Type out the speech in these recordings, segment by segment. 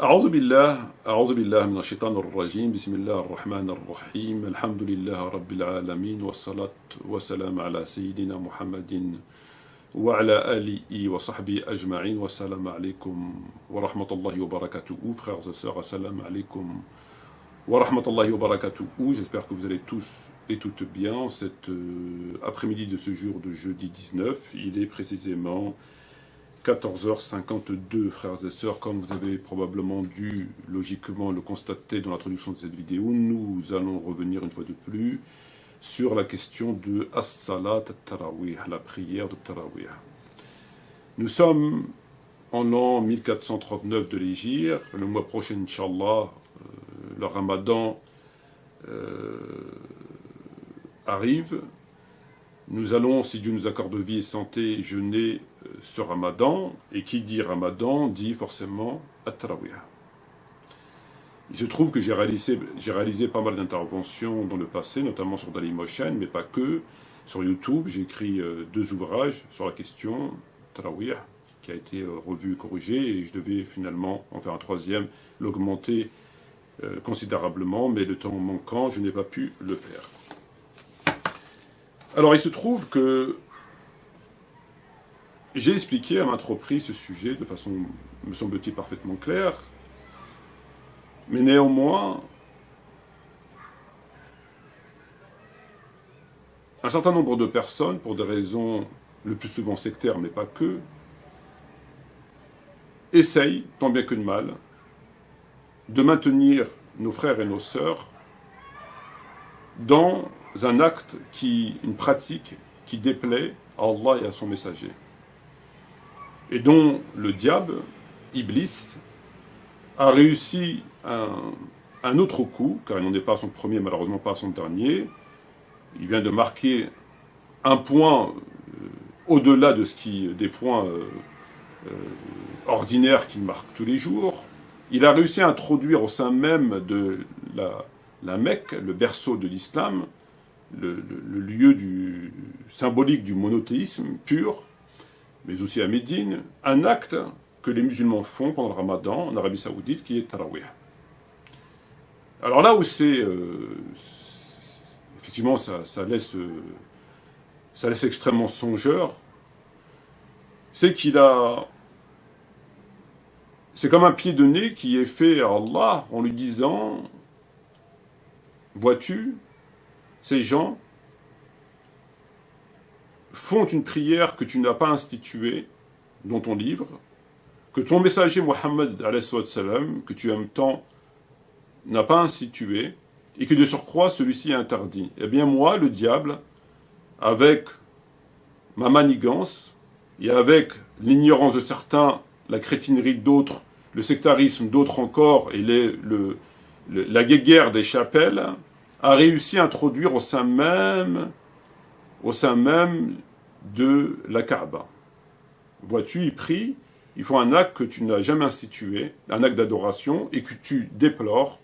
أعوذ بالله من الشيطان الرجيم بسم الله الرحمن الرحيم الحمد لله رب العالمين والصلاة والسلام على سيدنا محمد وعلى آله وصحبه أجمعين والسلام عليكم ورحمة الله وبركاته. Frères et sœurs, assalamu alaikum wa rahmatullahi wa barakatuh. J'espère que vous allez tous et toutes bien. Cet après-midi de ce jour de jeudi 19, il est précisément 14h52, frères et sœurs. Comme vous avez probablement dû logiquement le constater dans l'introduction de cette vidéo, nous allons revenir une fois de plus sur la question de As-Salat al-Tarawih, la prière de Tarawih. Nous sommes en l'an 1439 de l'Hégire. Le mois prochain, Inch'Allah, le Ramadan arrive. Nous allons, si Dieu nous accorde vie et santé, jeûner ce Ramadan. Et qui dit Ramadan dit forcément At-Tarawih. Il se trouve que j'ai réalisé pas mal d'interventions dans le passé, notamment sur Dailymotion, mais pas que. Sur YouTube, j'ai écrit 2 ouvrages sur la question Tarawih, qui a été revu et corrigé, et je devais finalement en faire un 3e, l'augmenter considérablement, mais le temps manquant, je n'ai pas pu le faire. Alors, il se trouve que j'ai expliqué à maintes reprises ce sujet de façon, me semble-t-il, parfaitement claire, mais néanmoins, un certain nombre de personnes, pour des raisons le plus souvent sectaires, mais pas que, essayent, tant bien que de mal, de maintenir nos frères et nos sœurs dans un acte, une pratique qui déplaît à Allah et à son messager, et dont le diable, Iblis, a réussi un autre coup, car il n'en est pas à son premier, malheureusement pas à son dernier. Il vient de marquer un point au-delà des points ordinaires qu'il marque tous les jours. Il a réussi à introduire au sein même de la Mecque, le berceau de l'islam, le lieu symbolique du monothéisme pur, mais aussi à Médine, un acte que les musulmans font pendant le Ramadan en Arabie Saoudite, qui est Tarawih. Alors là où effectivement, ça laisse extrêmement songeur, c'est c'est comme un pied de nez qui est fait à Allah en lui disant « Vois-tu, ces gens font une prière que tu n'as pas instituée dans ton livre, que ton messager Mohammed, que tu aimes tant, n'a pas institué, et que de surcroît celui-ci est interdit. Eh bien moi, le diable, avec ma manigance, et avec l'ignorance de certains, la crétinerie d'autres, le sectarisme d'autres encore, et la guéguerre des chapelles, a réussi à introduire au sein même de la Kaaba. Vois-tu, ils prient, ils font un acte que tu n'as jamais institué, un acte d'adoration, et que tu déplores,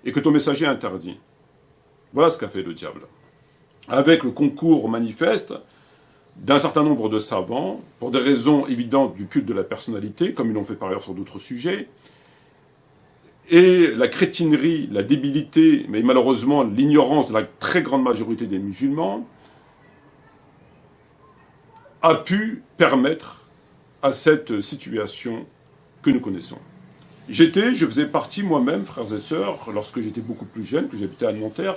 et que ton messager interdit. Voilà ce qu'a fait le diable. Avec le concours manifeste d'un certain nombre de savants, pour des raisons évidentes du culte de la personnalité, comme ils l'ont fait par ailleurs sur d'autres sujets, et la crétinerie, la débilité, mais malheureusement l'ignorance de la très grande majorité des musulmans, a pu permettre à cette situation que nous connaissons. Je faisais partie moi-même, frères et sœurs, lorsque j'étais beaucoup plus jeune, que j'habitais à Nanterre.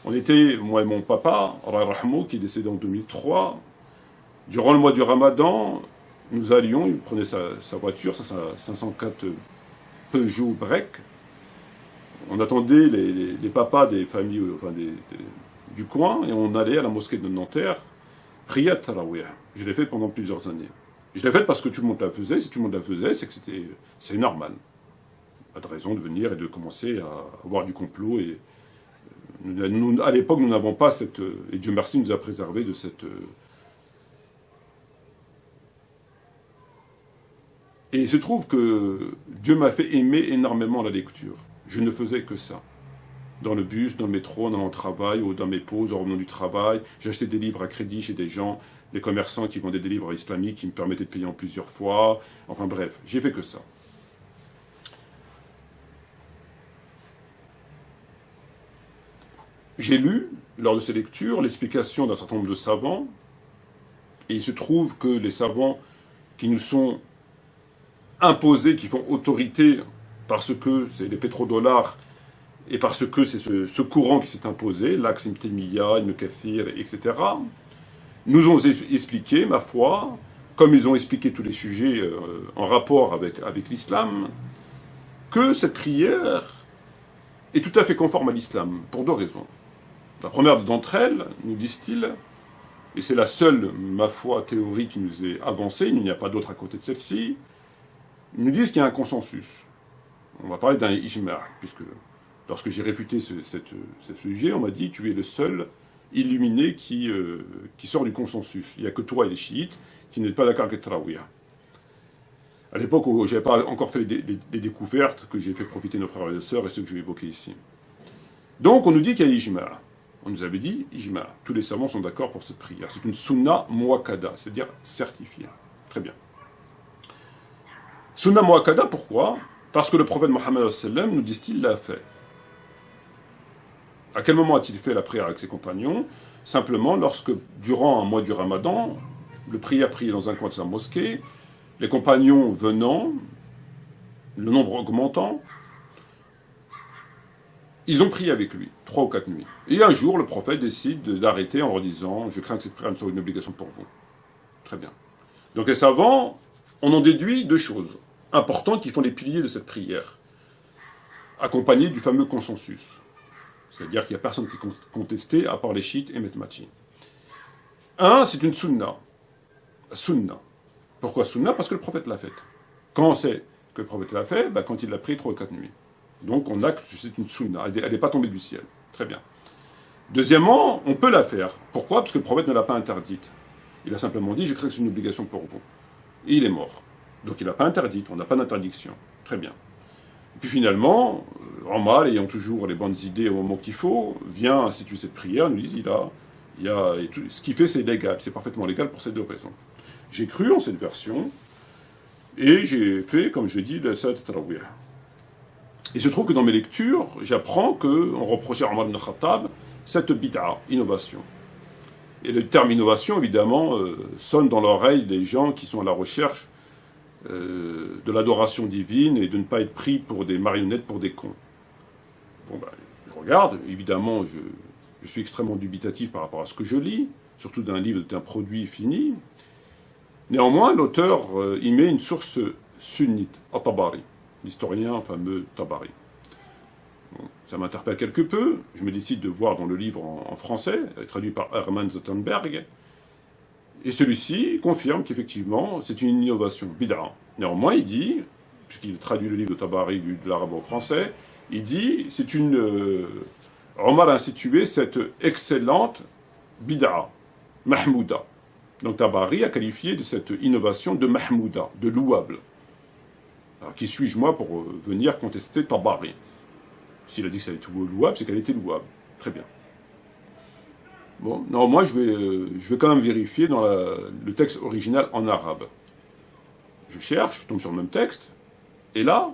On était, moi et mon papa, Rahmo, qui est décédé en 2003. Durant le mois du Ramadan, nous allions, il prenait sa voiture, sa 504 Peugeot Break. On attendait les papas des familles, enfin du coin, et on allait à la mosquée de Nanterre, prier à Tarawih. Je l'ai fait pendant plusieurs années. Je l'ai fait parce que tout le monde la faisait. Si tout le monde la faisait, c'est que c'est normal. Pas de raison de venir et de commencer à avoir du complot. Et nous, à l'époque, nous n'avons pas cette... Et Dieu merci nous a préservés de cette... Et il se trouve que Dieu m'a fait aimer énormément la lecture. Je ne faisais que ça. Dans le bus, dans le métro, en allant au travail, ou dans mes pauses, en revenant du travail. J'achetais des livres à crédit chez des gens, des commerçants qui vendaient des livres islamiques qui me permettaient de payer en plusieurs fois. Enfin bref, j'ai fait que ça. J'ai lu, lors de ces lectures, l'explication d'un certain nombre de savants, et il se trouve que les savants qui nous sont imposés, qui font autorité parce que c'est les pétrodollars et parce que c'est ce courant qui s'est imposé, l'Axe Ibn Taymiyyah, Ibn Kathir, etc., nous ont expliqué, ma foi, comme ils ont expliqué tous les sujets en rapport avec l'islam, que cette prière est tout à fait conforme à l'islam, pour deux raisons. La première d'entre elles, nous disent-ils, et c'est la seule, ma foi, théorie qui nous est avancée, il n'y a pas d'autre à côté de celle-ci, ils nous disent qu'il y a un consensus. On va parler d'un ijma', puisque lorsque j'ai réfuté ce sujet, on m'a dit « tu es le seul illuminé qui sort du consensus. Il n'y a que toi et les chiites qui n'êtes pas d'accord avec le tarawih. » À l'époque où je n'avais pas encore fait les découvertes que j'ai fait profiter nos frères et nos sœurs et ceux que je vais évoquer ici. Donc on nous dit qu'il y a ijma'. On nous avait dit ijma'. Tous les savants sont d'accord pour cette prière. C'est une sunna muakkada, c'est-à-dire certifiée. Très bien. Sunna muakkada, pourquoi? Parce que le prophète Mohammed nous disent-ils l'a fait. À quel moment a-t-il fait la prière avec ses compagnons? Simplement lorsque, durant un mois du Ramadan, le prière priait dans un coin de sa mosquée, les compagnons venant, le nombre augmentant, ils ont prié avec lui, 3 ou 4 nuits. Et un jour, le prophète décide d'arrêter en redisant « Je crains que cette prière ne soit une obligation pour vous. » Très bien. Donc les savants en ont déduit 2 choses importantes qui font les piliers de cette prière, accompagnées du fameux consensus. C'est-à-dire qu'il n'y a personne qui est contesté à part les chiites et Metmachi. 1, c'est une sunna. Sunna. Pourquoi sunna? Parce que le prophète l'a faite. Quand on sait que le prophète l'a fait? Quand il l'a pris 3 ou 4 nuits. Donc on acte que c'est une sunna. Elle n'est pas tombée du ciel. Très bien. Deuxièmement, on peut la faire. Pourquoi? Parce que le prophète ne l'a pas interdite. Il a simplement dit « Je crains que c'est une obligation pour vous ». Et il est mort. Donc il n'a pas interdite. On n'a pas d'interdiction. Très bien. Et puis finalement, Omar, ayant toujours les bonnes idées au moment qu'il faut, vient instituer cette prière, nous dit ce qu'il fait c'est légal, c'est parfaitement légal pour ces 2 raisons. J'ai cru en cette version, et j'ai fait, comme je dis, le Salat Tarawih. Il se trouve que dans mes lectures, j'apprends qu'on reprochait à Omar ibn Khattab cette bid'a, innovation. Et le terme innovation, évidemment, sonne dans l'oreille des gens qui sont à la recherche de l'adoration divine et de ne pas être pris pour des marionnettes, pour des cons. Bon, je regarde, évidemment, je suis extrêmement dubitatif par rapport à ce que je lis, surtout d'un livre, d'un produit fini. Néanmoins, l'auteur y met une source sunnite, At-Tabari, l'historien fameux Tabari. Bon, ça m'interpelle quelque peu, je me décide de voir dans le livre en français, traduit par Hermann Zottenberg, et celui-ci confirme qu'effectivement, c'est une innovation, bid'a. Néanmoins, il dit, puisqu'il traduit le livre de Tabari de l'arabe au français, il dit, c'est une... Omar a institué cette excellente bid'a, mahmouda. Donc Tabari a qualifié de cette innovation de mahmouda, de louable. Alors qui suis-je moi pour venir contester Tabari? S'il a dit que ça était louable, c'est qu'elle était louable. Très bien. Bon, non, moi je vais quand même vérifier dans le texte original en arabe. Je cherche, je tombe sur le même texte, et là,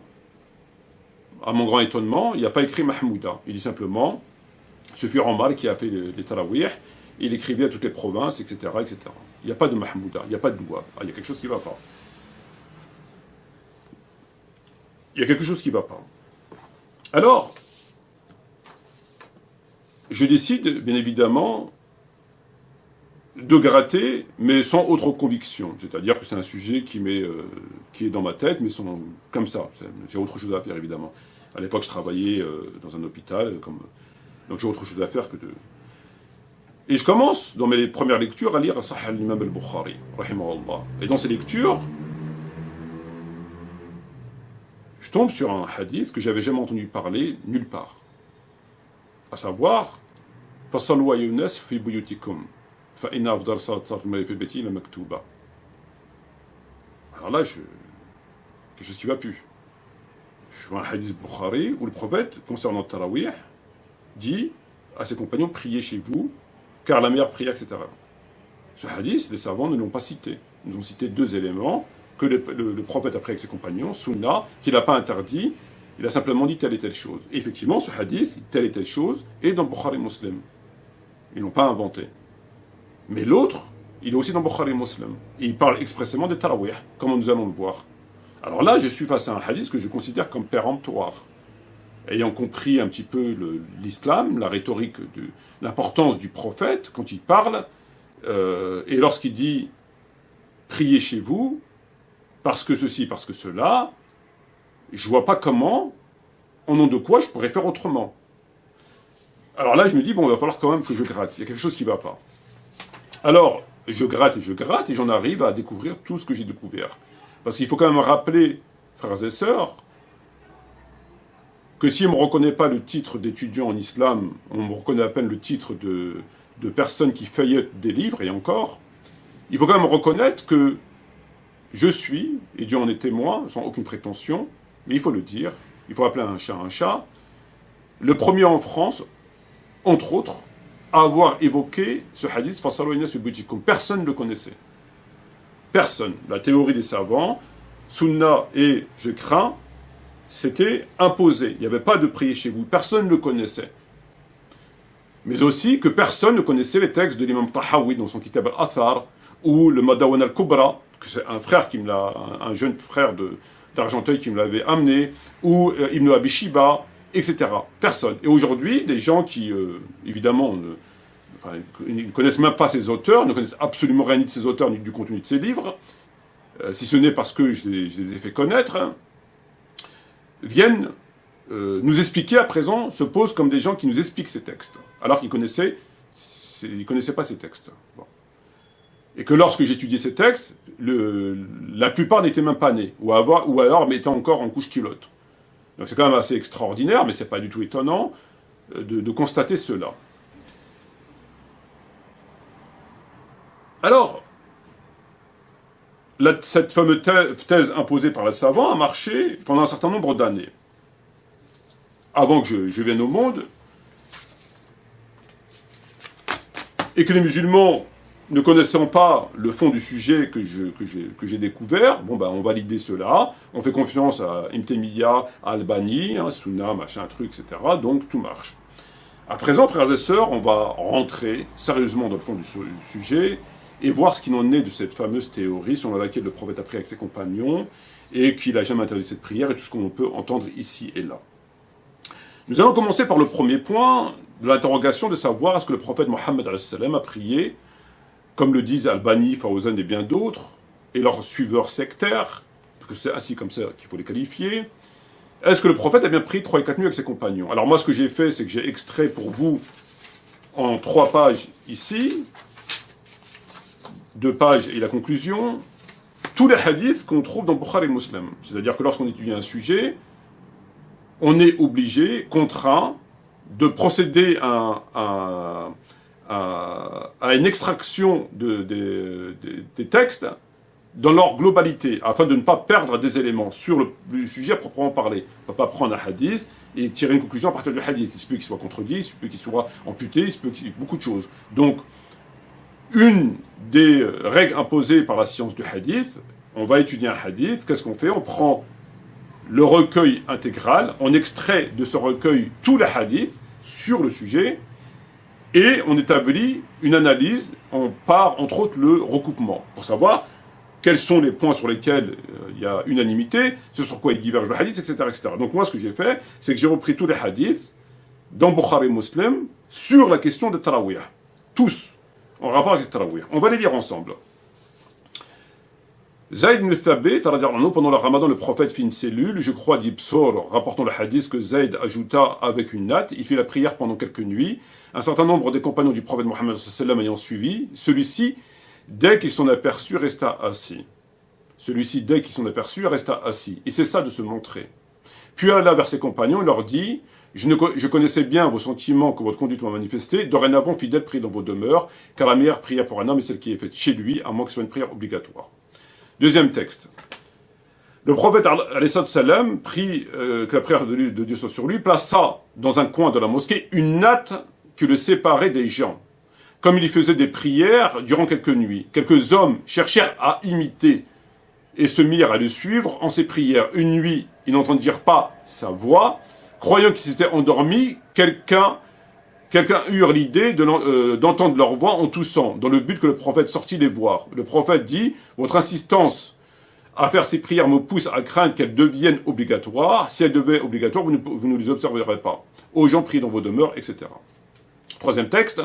à mon grand étonnement, il n'y a pas écrit Mahmouda. Il dit simplement, ce fut Omar qui a fait les tarawih, il écrivait à toutes les provinces, etc., etc. Il n'y a pas de Mahmouda, il n'y a pas de louable. Ah, il y a quelque chose qui ne va pas. Il y a quelque chose qui ne va pas. Alors, je décide, bien évidemment, de gratter, mais sans autre conviction. C'est-à-dire que c'est un sujet qui est dans ma tête, mais sans, comme ça. J'ai autre chose à faire, évidemment. À l'époque, je travaillais dans un hôpital, donc j'ai autre chose à faire que de... Et je commence, dans mes premières lectures, à lire Sahih al-Imam al-Bukhari, rahimahullah. Et dans ces lectures, je tombe sur un hadith que j'avais jamais entendu parler nulle part. À savoir, فَصَلْوَا يُنَسْ فِي بُيُوتِكُمْ فَإِنَّ أَفْضَلَ صَلَاةِ الْمَرْءِ فِي بَيْتِهِ لَمَكْتُوبَةٌ. Alors là, quelque chose qui va plus. Je vois un hadith Bukhari où le prophète, concernant le Tarawih, dit à ses compagnons, priez chez vous, car la meilleure prière, etc. Ce hadith, les savants ne l'ont pas cité. Ils nous ont cité 2 éléments que le prophète a pris avec ses compagnons, sunna, qu'il n'a pas interdit, Il a simplement dit telle et telle chose. Et effectivement, ce hadith, telle et telle chose, est dans Bukhari Muslim. Ils ne l'ont pas inventé. Mais l'autre, il est aussi dans Bukhari Muslim. Et il parle expressément des tarawih, comme nous allons le voir. Alors là, je suis face à un hadith que je considère comme péremptoire. Ayant compris un petit peu l'islam, la rhétorique, l'importance du prophète, quand il parle, et lorsqu'il dit « priez chez vous », parce que ceci, parce que cela, je vois pas comment, au nom de quoi, je pourrais faire autrement. Alors là, je me dis, bon, il va falloir quand même que je gratte. Il y a quelque chose qui ne va pas. Alors, je gratte, et j'en arrive à découvrir tout ce que j'ai découvert. Parce qu'il faut quand même rappeler, frères et sœurs, que si on ne me reconnaît pas le titre d'étudiant en islam, on me reconnaît à peine le titre de personne qui feuillette des livres, et encore, il faut quand même reconnaître que je suis, et Dieu en est témoin, sans aucune prétention, mais il faut le dire, il faut appeler un chat, le premier en France, entre autres, à avoir évoqué ce hadith, personne ne le connaissait. Personne. La théorie des savants, Sunna et je crains, c'était imposé. Il n'y avait pas de prier chez vous. Personne ne le connaissait. Mais aussi que personne ne connaissait les textes de l'imam Tahawi dans son kitab al-Athar, ou le Madawan al-Kubra, que c'est un frère qui me l'a, un jeune frère d'Argenteuil qui me l'avait amené, ou Ibn Abi Shiba, etc. Personne. Et aujourd'hui, des gens qui, évidemment, ils ne connaissent même pas ces auteurs, ne connaissent absolument rien ni de ces auteurs, ni du contenu de ces livres, si ce n'est parce que je les ai fait connaître, hein, viennent nous expliquer à présent, se posent comme des gens qui nous expliquent ces textes, alors qu'ils connaissaient pas ces textes. Bon. Et que lorsque j'étudiais ces textes, la plupart n'étaient même pas nés, ou alors étaient encore en couche culotte. Donc c'est quand même assez extraordinaire, mais c'est pas du tout étonnant de constater cela. Alors, cette fameuse thèse imposée par les savants a marché pendant un certain nombre d'années. Avant que je vienne au monde, et que les musulmans, ne connaissant pas le fond du sujet que j'ai découvert, bon ben on validait cela, on fait confiance à Ibn Taymiyyah, à Albani, Sunna, machin, truc, etc. Donc tout marche. À présent, frères et sœurs, on va rentrer sérieusement dans le fond du sujet et voir ce qu'il en est de cette fameuse théorie selon laquelle le prophète a prié avec ses compagnons et qu'il n'a jamais interdit cette prière et tout ce qu'on peut entendre ici et là. Nous allons commencer par le premier point de l'interrogation de savoir est-ce que le prophète Mohammed a prié, comme le disent Albani, Fawzan et bien d'autres, et leurs suiveurs sectaires, parce que c'est ainsi comme ça qu'il faut les qualifier, est-ce que le prophète a bien prié 3 et 4 nuits avec ses compagnons? Alors moi, ce que j'ai fait, c'est que j'ai extrait pour vous, en 3 pages ici, 2 pages et la conclusion, tous les hadiths qu'on trouve dans Bukhari Muslim. C'est-à-dire que lorsqu'on étudie un sujet, on est obligé, contraint, de procéder à une extraction des textes dans leur globalité, afin de ne pas perdre des éléments sur le sujet à proprement parler. On ne va pas prendre un hadith et tirer une conclusion à partir du hadith. Il se peut qu'il soit contredit, il se peut qu'il soit amputé, il se peut qu'il y ait beaucoup de choses. Donc, une des règles imposées par la science du hadith, on va étudier un hadith, qu'est-ce qu'on fait? On prend le recueil intégral, on extrait de ce recueil tous les hadiths sur le sujet, et on établit une analyse, on part entre autres le recoupement, pour savoir quels sont les points sur lesquels il y a unanimité, ce sur quoi il diverge le hadith, etc., etc. Donc moi ce que j'ai fait, c'est que j'ai repris tous les hadiths dans Bukhari Muslim sur la question de Tarawih. Tous, en rapport avec Tarawih. On va les lire ensemble. Zayd ibn Thabit, pendant le ramadan, le prophète fit une cellule, je crois d'Ibsor, rapportant le hadith que Zayd ajouta avec une natte, il fit la prière pendant quelques nuits. Un certain nombre des compagnons du prophète Mohammed ayant suivi, celui-ci, dès qu'il s'en aperçut, resta assis. Et c'est ça de se montrer. Puis Allah vers ses compagnons, il leur dit, je connaissais bien vos sentiments que votre conduite m'a manifesté, dorénavant fidèle, priez dans vos demeures, car la meilleure prière pour un homme est celle qui est faite chez lui, à moins que ce soit une prière obligatoire. Deuxième texte. Le prophète salam prit que la prière de Dieu soit sur lui, plaça dans un coin de la mosquée une natte qui le séparait des gens. Comme il y faisait des prières durant quelques nuits, quelques hommes cherchèrent à imiter et se mirent à le suivre en ses prières. Une nuit, ils n'entendirent pas sa voix. Croyant qu'ils s'étaient endormis, quelqu'un eut l'idée d'entendre leur voix en toussant, dans le but que le prophète sortît les voir. Le prophète dit, « Votre insistance à faire ces prières me pousse à craindre qu'elles deviennent obligatoires. Si elles devaient obligatoires, vous ne les observerez pas. Aux gens, priez dans vos demeures, etc. » Troisième texte.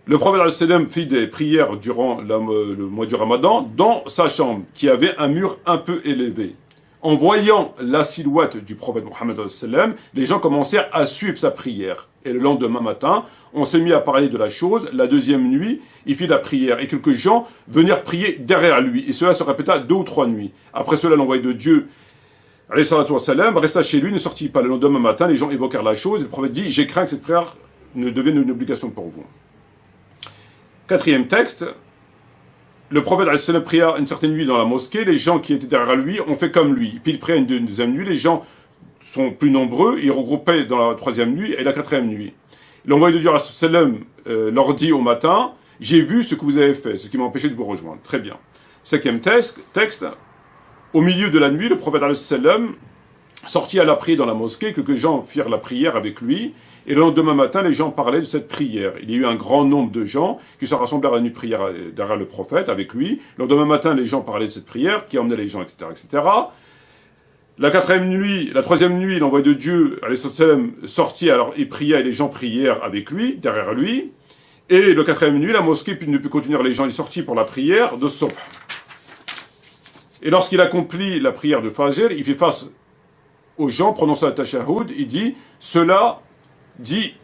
Le prophète sallam fit des prières durant le mois du Ramadan dans sa chambre, qui avait un mur un peu élevé. En voyant la silhouette du prophète Mohammed sallam, les gens commencèrent à suivre sa prière. Et le lendemain matin, on s'est mis à parler de la chose. La deuxième nuit, il fit la prière. Et quelques gens venirent prier derrière lui. Et cela se répéta 2 ou 3 nuits. Après cela, l'envoyé de Dieu, alayhi salatu wa salam, resta chez lui, ne sortit pas. Le lendemain matin, les gens évoquèrent la chose. Et le prophète dit, j'ai craint que cette prière ne devienne une obligation pour vous. Quatrième texte. Le prophète ﷺ pria une certaine nuit dans la mosquée, les gens qui étaient derrière lui ont fait comme lui. Puis il pria une deuxième nuit, les gens sont plus nombreux, ils regroupaient dans la troisième nuit et la quatrième nuit. L'envoyé de Dieu ﷺ leur dit au matin, j'ai vu ce que vous avez fait, ce qui m'a empêché de vous rejoindre. Très bien. Cinquième texte, au milieu de la nuit, le prophète ﷺ sortit à la prière dans la mosquée, quelques gens firent la prière avec lui, et le lendemain matin, les gens parlaient de cette prière. Il y a eu un grand nombre de gens qui se rassemblèrent à la nuit de prière derrière le prophète, avec lui. Le lendemain matin, les gens parlaient de cette prière, qui emmenait les gens, etc., etc. La troisième nuit, l'envoyé de Dieu, alayhi salam, sortit, alors il pria, et les gens prièrent avec lui, derrière lui. Et le quatrième nuit, la mosquée ne put contenir les gens, il sortit pour la prière de Subh. Et lorsqu'il accomplit la prière de Fajr, il fait face aux gens, prononçant le tashahhud, il dit, cela dit,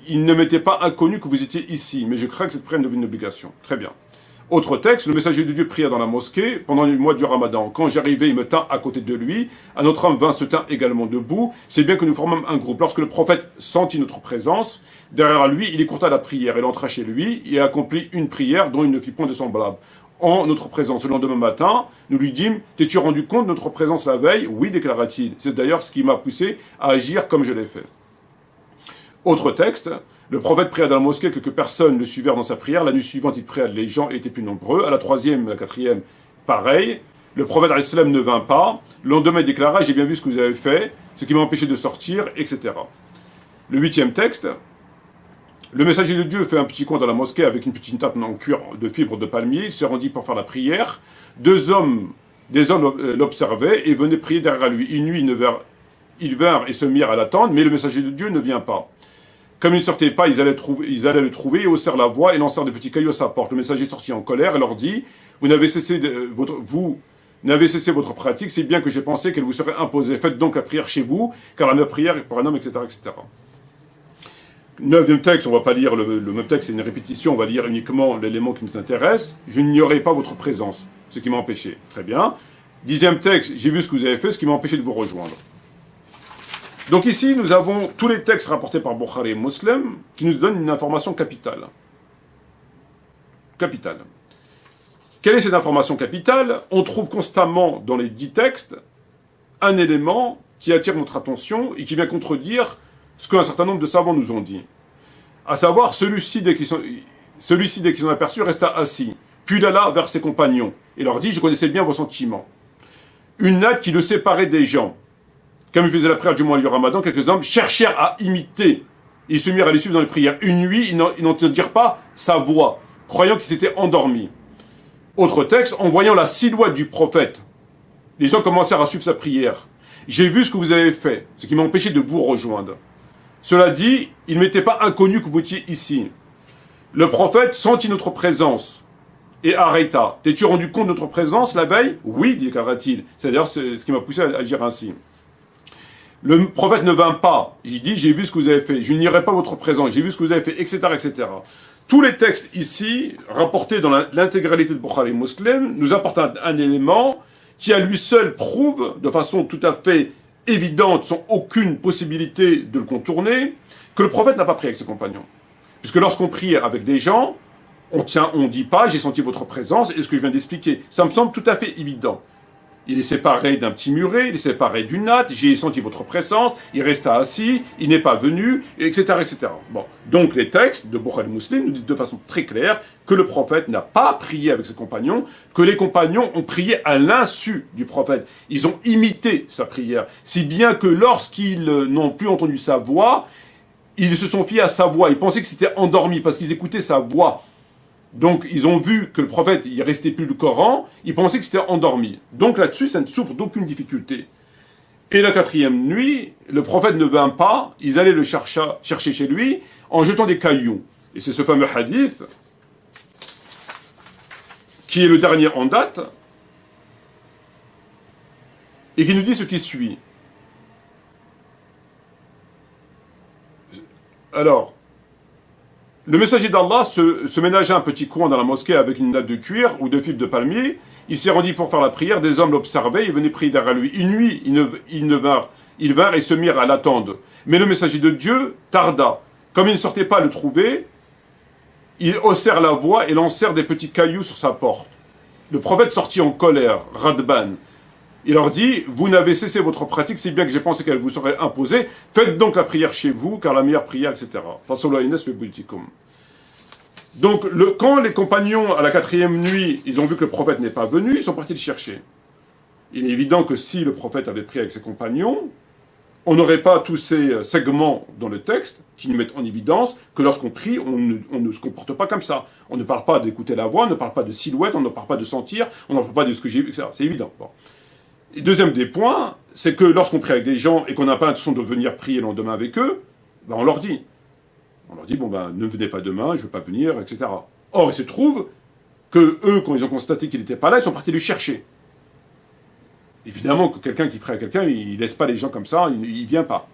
il ne m'était pas inconnu que vous étiez ici, mais je crains que cette prière devienne une obligation. Très bien. Autre texte, le messager de Dieu pria dans la mosquée pendant le mois du Ramadan. Quand j'arrivais, il me tint à côté de lui. Un autre homme vint se tint également debout. C'est bien que nous formâmes un groupe. Lorsque le prophète sentit notre présence, derrière lui, il écourta la prière. Il entra chez lui et accomplit une prière dont il ne fit point de semblable. En notre présence, le lendemain matin, nous lui dîmes, t'es-tu rendu compte de notre présence la veille? Oui, déclara-t-il. C'est d'ailleurs ce qui m'a poussé à agir comme je l'ai fait. Autre texte, le prophète pria dans la mosquée, quelques personnes le suivirent dans sa prière. La nuit suivante, il pria, les gens étaient plus nombreux. À la troisième, la quatrième, pareil. Le prophète ﷺ ne vint pas. Le lendemain, il déclara, j'ai bien vu ce que vous avez fait, ce qui m'a empêché de sortir, etc. Le huitième texte, le messager de Dieu fait un petit coin dans la mosquée avec une petite table en cuir de fibres de palmier. Il se rendit pour faire la prière. Des hommes l'observaient et venaient prier derrière lui. Une nuit, ils vinrent et se mirent à l'attendre, mais le messager de Dieu ne vient pas. Comme il ne sortait pas, ils allaient le trouver et haussèrent la voix et lancèrent des petits cailloux à sa porte. Le messager sortit en colère et leur dit, vous n'avez cessé votre pratique, c'est bien que j'ai pensé qu'elle vous serait imposée. Faites donc la prière chez vous, car la meilleure prière est pour un homme, etc., etc. Neuvième texte, on ne va pas lire le même texte, c'est une répétition, on va lire uniquement l'élément qui nous intéresse. Je n'ignorais pas votre présence, ce qui m'a empêché. Très bien. Dixième texte, j'ai vu ce que vous avez fait, ce qui m'a empêché de vous rejoindre. Donc ici, nous avons tous les textes rapportés par Bukhari et Muslim qui nous donnent une information capitale. Capitale. Quelle est cette information capitale? On trouve constamment dans les 10 textes un élément qui attire notre attention et qui vient contredire ce qu'un certain nombre de savants nous ont dit. À savoir, celui-ci, dès qu'ils sont aperçus, resta assis. Puis il alla vers ses compagnons et leur dit, je connaissais bien vos sentiments. Une nappe qui le séparait des gens. Comme il faisait la prière du mois du Ramadan, quelques hommes cherchèrent à imiter. Ils se mirent à les suivre dans les prières. Une nuit, ils n'entendirent pas sa voix, croyant qu'ils s'étaient endormis. Autre texte, en voyant la silhouette du prophète, les gens commencèrent à suivre sa prière. J'ai vu ce que vous avez fait, ce qui m'a empêché de vous rejoindre. Cela dit, il ne m'était pas inconnu que vous étiez ici. Le prophète sentit notre présence et arrêta. T'es-tu rendu compte de notre présence la veille? Oui, déclara-t-il. C'est d'ailleurs ce qui m'a poussé à agir ainsi. Le prophète ne vint pas. Il dit, j'ai vu ce que vous avez fait. Je n'irai pas votre présence. J'ai vu ce que vous avez fait, etc., etc. Tous les textes ici, rapportés dans l'intégralité de Bukhari et Muslim, nous apportent un élément qui à lui seul prouve, de façon tout à fait évidente, sans aucune possibilité de le contourner, que le prophète n'a pas prié avec ses compagnons. Puisque lorsqu'on prie avec des gens, on dit pas, j'ai senti votre présence, et ce que je viens d'expliquer, ça me semble tout à fait évident. Il est séparé d'un petit muret, il est séparé d'une natte, j'ai senti votre présence, il resta assis, il n'est pas venu, etc., etc. Bon. Donc les textes de Bukhari Muslim nous disent de façon très claire que le prophète n'a pas prié avec ses compagnons, que les compagnons ont prié à l'insu du prophète. Ils ont imité sa prière, si bien que lorsqu'ils n'ont plus entendu sa voix, ils se sont fiés à sa voix, ils pensaient que c'était endormi parce qu'ils écoutaient sa voix. Donc, ils ont vu que le prophète, il restait plus le Coran, ils pensaient que c'était endormi. Donc là-dessus, ça ne souffre d'aucune difficulté. Et la 4e nuit, le prophète ne vint pas, ils allaient le chercher chez lui en jetant des cailloux. Et c'est ce fameux hadith, qui est le dernier en date, et qui nous dit ce qui suit. Alors, le messager d'Allah se ménageait un petit coin dans la mosquée avec une natte de cuir ou de fibres de palmier. Il s'est rendu pour faire la prière. Des hommes l'observaient. Ils venaient prier derrière lui. Une nuit, ils vinrent et se mirent à l'attendre. Mais le messager de Dieu tarda. Comme ils ne sortaient pas le trouver, ils haussèrent la voix et lancèrent des petits cailloux sur sa porte. Le prophète sortit en colère, Radban. Il leur dit, vous n'avez cessé votre pratique, si bien que j'ai pensé qu'elle vous serait imposée. Faites donc la prière chez vous, car la meilleure prière, etc. Donc, quand les compagnons, à la 4e nuit, ils ont vu que le prophète n'est pas venu, ils sont partis le chercher. Il est évident que si le prophète avait prié avec ses compagnons, on n'aurait pas tous ces segments dans le texte qui nous mettent en évidence que lorsqu'on prie, on ne se comporte pas comme ça. On ne parle pas d'écouter la voix, on ne parle pas de silhouette, on ne parle pas de sentir, on ne parle pas de ce que j'ai vu, etc. C'est évident. Bon. Et deuxième des points, c'est que lorsqu'on prie avec des gens et qu'on n'a pas l'intention de venir prier le lendemain avec eux, ben on leur dit. On leur dit, bon ben, ne venez pas demain, je ne veux pas venir, etc. Or, il se trouve que eux, quand ils ont constaté qu'il n'était pas là, ils sont partis le chercher. Évidemment que quelqu'un qui prie à quelqu'un, il ne laisse pas les gens comme ça, il ne vient pas.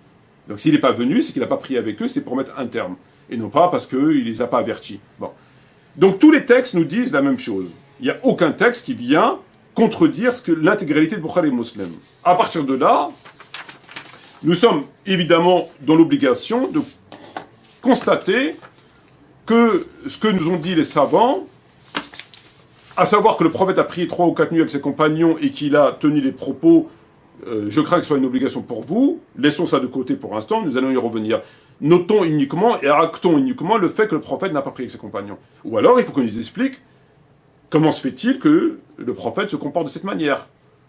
Donc s'il n'est pas venu, c'est qu'il n'a pas prié avec eux, c'était pour mettre un terme. Et non pas parce qu'il ne les a pas avertis. Bon. Donc tous les textes nous disent la même chose. Il n'y a aucun texte qui vient contredire ce que l'intégralité de Bukhari Muslim. À partir de là, nous sommes évidemment dans l'obligation de constater que ce que nous ont dit les savants, à savoir que le prophète a prié 3 ou 4 nuits avec ses compagnons et qu'il a tenu les propos, je crains que ce soit une obligation pour vous, laissons ça de côté pour l'instant, nous allons y revenir. Notons uniquement et actons uniquement le fait que le prophète n'a pas prié avec ses compagnons. Ou alors, il faut qu'on nous explique comment se fait-il que le prophète se comporte de cette manière.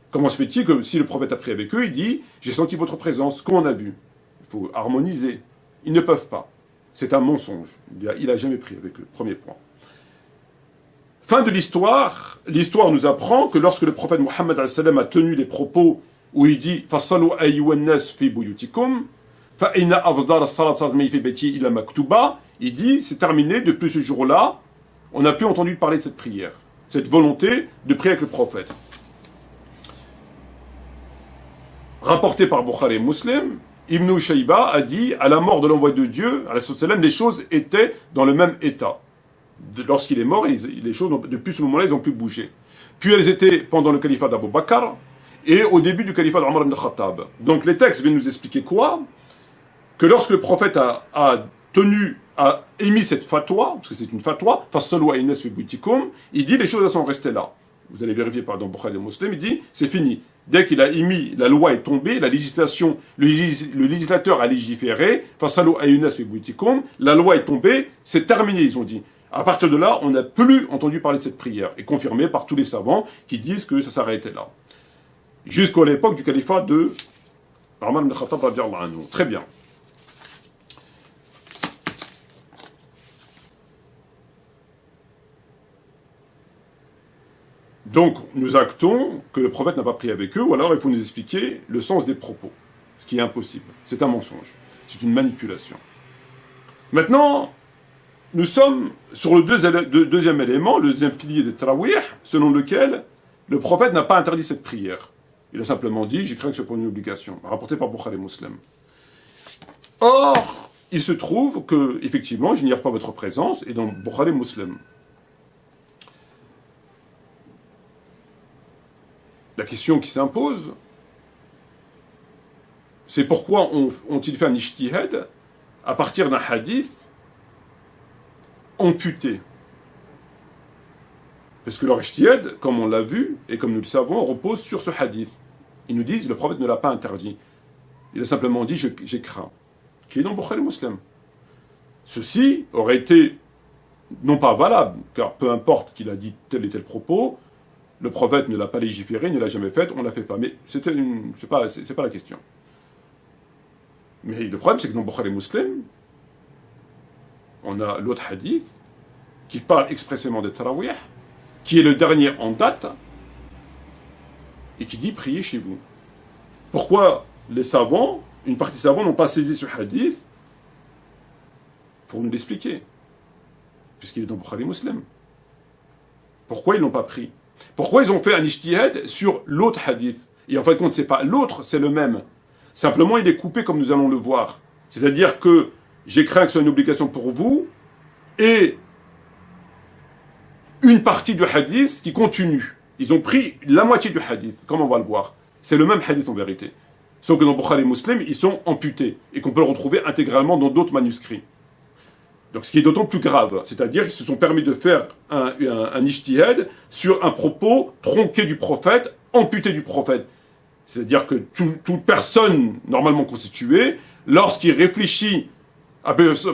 Comment se fait-il que si le prophète a prié avec eux, il dit « J'ai senti votre présence, qu'on a vu ». Il faut harmoniser. Ils ne peuvent pas. C'est un mensonge. Il n'a jamais prié avec eux. Premier point. Fin de l'histoire. L'histoire nous apprend que lorsque le prophète Mohammed a tenu les propos où il dit « Fassalu ayyuhan nas fi buyutikum » il dit, c'est terminé, depuis ce jour-là, on n'a plus entendu parler de cette prière, cette volonté de prier avec le prophète. Rapporté par Bukhari Muslim, Ibn Shayba a dit, à la mort de l'envoyé de Dieu, les choses étaient dans le même état. Lorsqu'il est mort, les choses, depuis ce moment-là, ils ont pu bouger. Puis elles étaient pendant le califat d'Abu Bakr et au début du califat d'Omar ibn Khattab. Donc les textes viennent nous expliquer quoi? Que lorsque le prophète a émis cette fatwa, parce que c'est une fatwa, il dit les choses sont restées là. Vous allez vérifier dans Bukhari Muslim, il dit c'est fini. Dès qu'il a émis, la loi est tombée, la législation, le législateur a légiféré, la loi est tombée, c'est terminé, ils ont dit. À partir de là, on n'a plus entendu parler de cette prière, et confirmé par tous les savants qui disent que ça s'arrêtait là. Jusqu'à l'époque du califat de Omar ibn Khattab radiyallahu anhu. Très bien. Donc, nous actons que le prophète n'a pas prié avec eux, ou alors il faut nous expliquer le sens des propos, ce qui est impossible. C'est un mensonge, c'est une manipulation. Maintenant, nous sommes sur le deuxième élément, le deuxième pilier des tarawih, selon lequel le prophète n'a pas interdit cette prière. Il a simplement dit, j'ai craint que ce soit pour une obligation, rapporté par Bukhari Muslim. Or, il se trouve que, effectivement, j'ignore pas votre présence, et dans Bukhari Muslim. La question qui s'impose, c'est pourquoi ont-ils fait un ijtihad à partir d'un hadith amputé? Parce que leur ijtihad, comme on l'a vu, et comme nous le savons, repose sur ce hadith. Ils nous disent, le prophète ne l'a pas interdit. Il a simplement dit, j'ai craint. Qui est dans Bukhari Muslim. Ceci aurait été non pas valable, car peu importe qu'il a dit tel et tel propos, le prophète ne l'a pas légiféré, ne l'a jamais fait, on ne l'a fait pas. Mais c'est pas la question. Mais le problème, c'est que dans Bukhari Muslim, on a l'autre hadith qui parle expressément de Tarawih, qui est le dernier en date, et qui dit priez chez vous. Pourquoi les savants, une partie des savants, n'ont pas saisi ce hadith pour nous l'expliquer, puisqu'il est dans Bukhari Muslim. Pourquoi ils ne l'ont pas pris? Pourquoi ils ont fait un ijtihad sur l'autre hadith? Et en fin de compte, c'est pas l'autre, c'est le même. Simplement, il est coupé comme nous allons le voir. C'est-à-dire que j'ai craint que ce soit une obligation pour vous, et une partie du hadith qui continue. Ils ont pris la moitié du hadith, comme on va le voir. C'est le même hadith en vérité. Sauf que dans Bukhari Muslim, ils sont amputés, et qu'on peut le retrouver intégralement dans d'autres manuscrits. Donc ce qui est d'autant plus grave, c'est-à-dire qu'ils se sont permis de faire un ijtihad sur un propos tronqué du prophète, amputé du prophète. C'est-à-dire que toute personne normalement constituée, lorsqu'il réfléchit,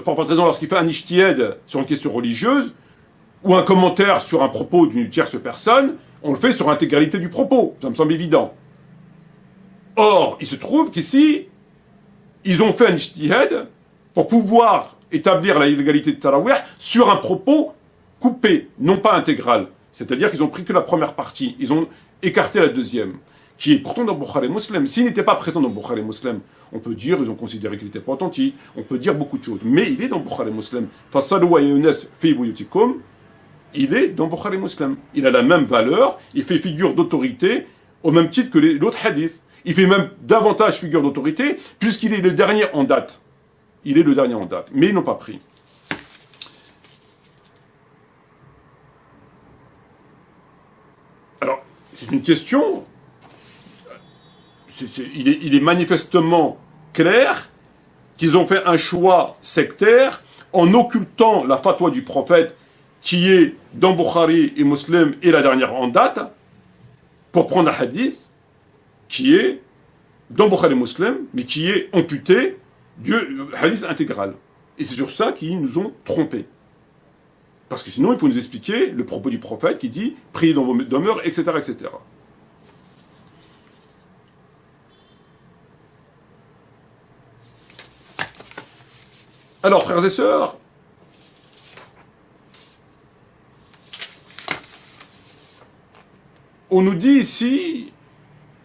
pour votre raison, lorsqu'il fait un ijtihad sur une question religieuse, ou un commentaire sur un propos d'une tierce personne, on le fait sur l'intégralité du propos. Ça me semble évident. Or, il se trouve qu'ici, ils ont fait un ijtihad pour pouvoir établir la légalité de Tarawih sur un propos coupé, non pas intégral. C'est-à-dire qu'ils ont pris que la première partie, ils ont écarté la deuxième, qui est pourtant dans Bukhari Muslim. S'il n'était pas présent dans Bukhari Muslim, on peut dire, ils ont considéré qu'il n'était pas authentique, on peut dire beaucoup de choses, mais il est dans Bukhari Muslim. Fasalu wa yunas fi buyutikum, il est dans Bukhari Muslim. Il a la même valeur, il fait figure d'autorité, au même titre que l'autre hadith. Il fait même davantage figure d'autorité, puisqu'il est le dernier en date. Il est le dernier en date, mais ils n'ont pas pris. Alors, c'est une question, il est manifestement clair qu'ils ont fait un choix sectaire en occultant la fatwa du prophète qui est dans Bukhari et Muslim et la dernière en date, pour prendre un hadith qui est dans Bukhari et Muslim, mais qui est amputé du hadith intégral. Et c'est sur ça qu'ils nous ont trompés. Parce que sinon, il faut nous expliquer le propos du prophète qui dit « Priez dans vos demeures », etc., etc. Alors, frères et sœurs, on nous dit ici,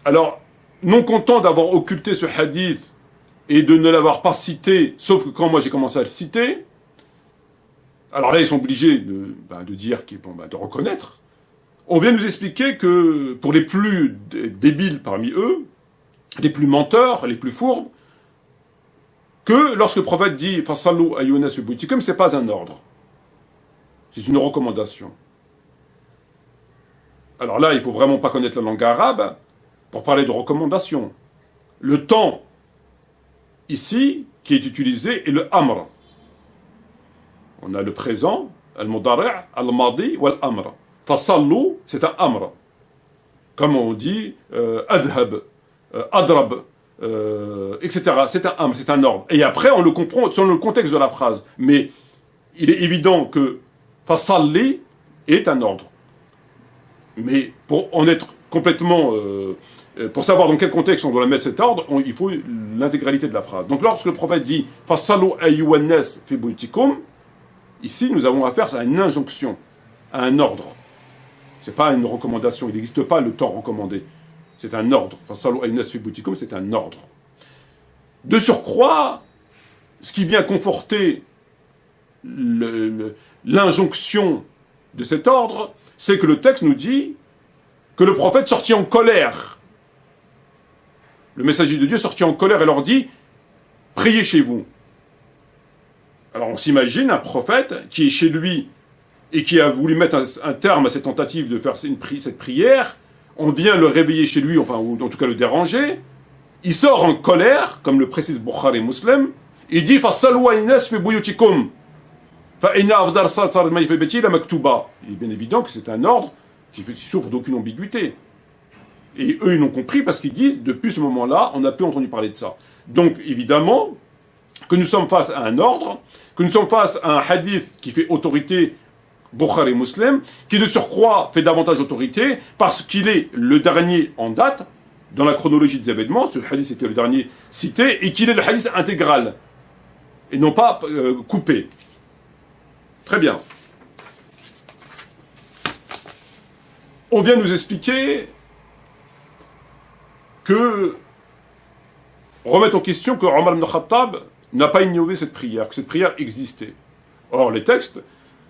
alors, non content d'avoir occulté ce hadith et de ne l'avoir pas cité, sauf que quand moi j'ai commencé à le citer, alors là ils sont obligés de dire, de reconnaître. On vient nous expliquer que pour les plus débiles parmi eux, les plus menteurs, les plus fourbes, que lorsque le prophète dit « Fasallu ayyunas fi buyutikum », c'est pas un ordre. C'est une recommandation. Alors là, il faut vraiment pas connaître la langue arabe pour parler de recommandation. Le temps ici qui est utilisé est le amr. On a le présent, al-mudari', al-madi ou al-amr. Fasallu, c'est un amr. Comme on dit adhab, adrab, etc. C'est un amr, c'est un ordre. Et après, on le comprend selon le contexte de la phrase. Mais il est évident que fasalli est un ordre. Mais pour en être complètement... pour savoir dans quel contexte on doit mettre cet ordre, il faut l'intégralité de la phrase. Donc lorsque le prophète dit « Fasallu ayyuhan nas fi buyutikum », ici nous avons affaire à une injonction, à un ordre. Ce n'est pas une recommandation, il n'existe pas le temps recommandé. C'est un ordre. « Fasallu ayyuhan nas fi buyutikum », c'est un ordre. De surcroît, ce qui vient conforter l'injonction de cet ordre, c'est que le texte nous dit que le prophète sortit en colère. Le messager de Dieu sortit en colère et leur dit « Priez chez vous ». Alors on s'imagine un prophète qui est chez lui et qui a voulu mettre un terme à cette tentative de faire cette prière. On vient le réveiller chez lui, enfin, ou en tout cas le déranger. Il sort en colère, comme le précise Bukhari Muslim, et dit « Fasallu ayyuhan nas fi buyutikum ». Il est bien évident que c'est un ordre qui souffre d'aucune ambiguïté. Et eux, ils l'ont compris parce qu'ils disent, depuis ce moment-là, on n'a plus entendu parler de ça. Donc, évidemment, que nous sommes face à un ordre, que nous sommes face à un hadith qui fait autorité, Bukhari Muslim, qui de surcroît fait davantage autorité parce qu'il est le dernier en date, dans la chronologie des événements, ce hadith était le dernier cité, et qu'il est le hadith intégral, et non pas coupé. Très bien. On vient nous expliquer que, remettre en question que Omar ibn Khattab n'a pas innové cette prière, que cette prière existait. Or, les textes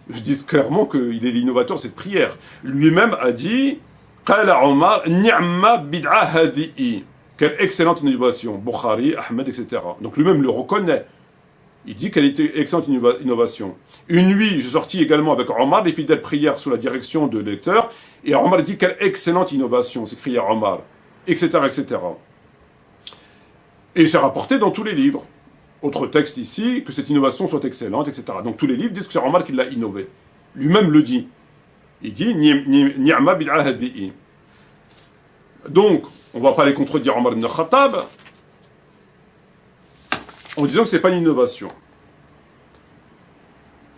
disent clairement qu'il est l'innovateur de cette prière. Lui-même a dit « Qala Omar, ni'ma bid'a hadi'i » Quelle excellente innovation. Bukhari, Ahmed, etc. Donc lui-même le reconnaît. Il dit qu'elle était excellente innovation. Une nuit, je sortis également avec Omar, les fidèles prières sous la direction de lecteurs, et Omar dit quelle excellente innovation, s'écria Omar, etc., etc. Et c'est rapporté dans tous les livres. Autre texte ici, que cette innovation soit excellente, etc. Donc tous les livres disent que c'est Omar qui l'a innové. Lui-même le dit. Il dit ni'ma bid'a hadi'i. Donc, on ne va pas les contredire Omar ibn Khattab en disant que ce n'est pas une innovation.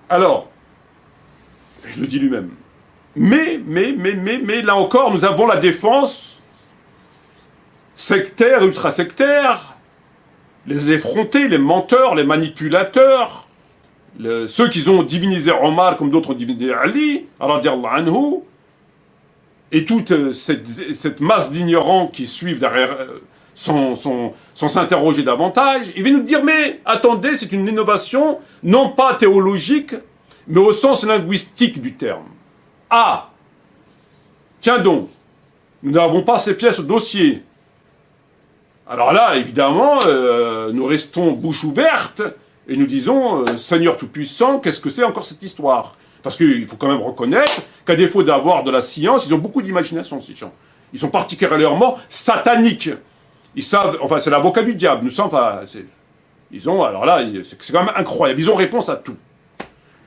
Alors, il le dit lui-même. Mais, là encore, nous avons la défense sectaire, ultra-sectaire, les effrontés, les menteurs, les manipulateurs, ceux qui ont divinisé Omar comme d'autres ont divinisé Ali, radiallahu anhu, et toute cette masse d'ignorants qui suivent derrière sans s'interroger davantage, il vient nous dire, mais attendez, c'est une innovation, non pas théologique, mais au sens linguistique du terme. Ah, tiens donc, nous n'avons pas ces pièces au dossier. Alors là, évidemment, nous restons bouche ouverte et nous disons, Seigneur Tout-Puissant, qu'est-ce que c'est encore cette histoire? Parce qu'il faut quand même reconnaître qu'à défaut d'avoir de la science, ils ont beaucoup d'imagination, ces gens. Ils sont particulièrement sataniques. Ils savent, enfin, c'est l'avocat du diable. Nous sommes, enfin, ils ont, alors là, c'est quand même incroyable. Ils ont réponse à tout.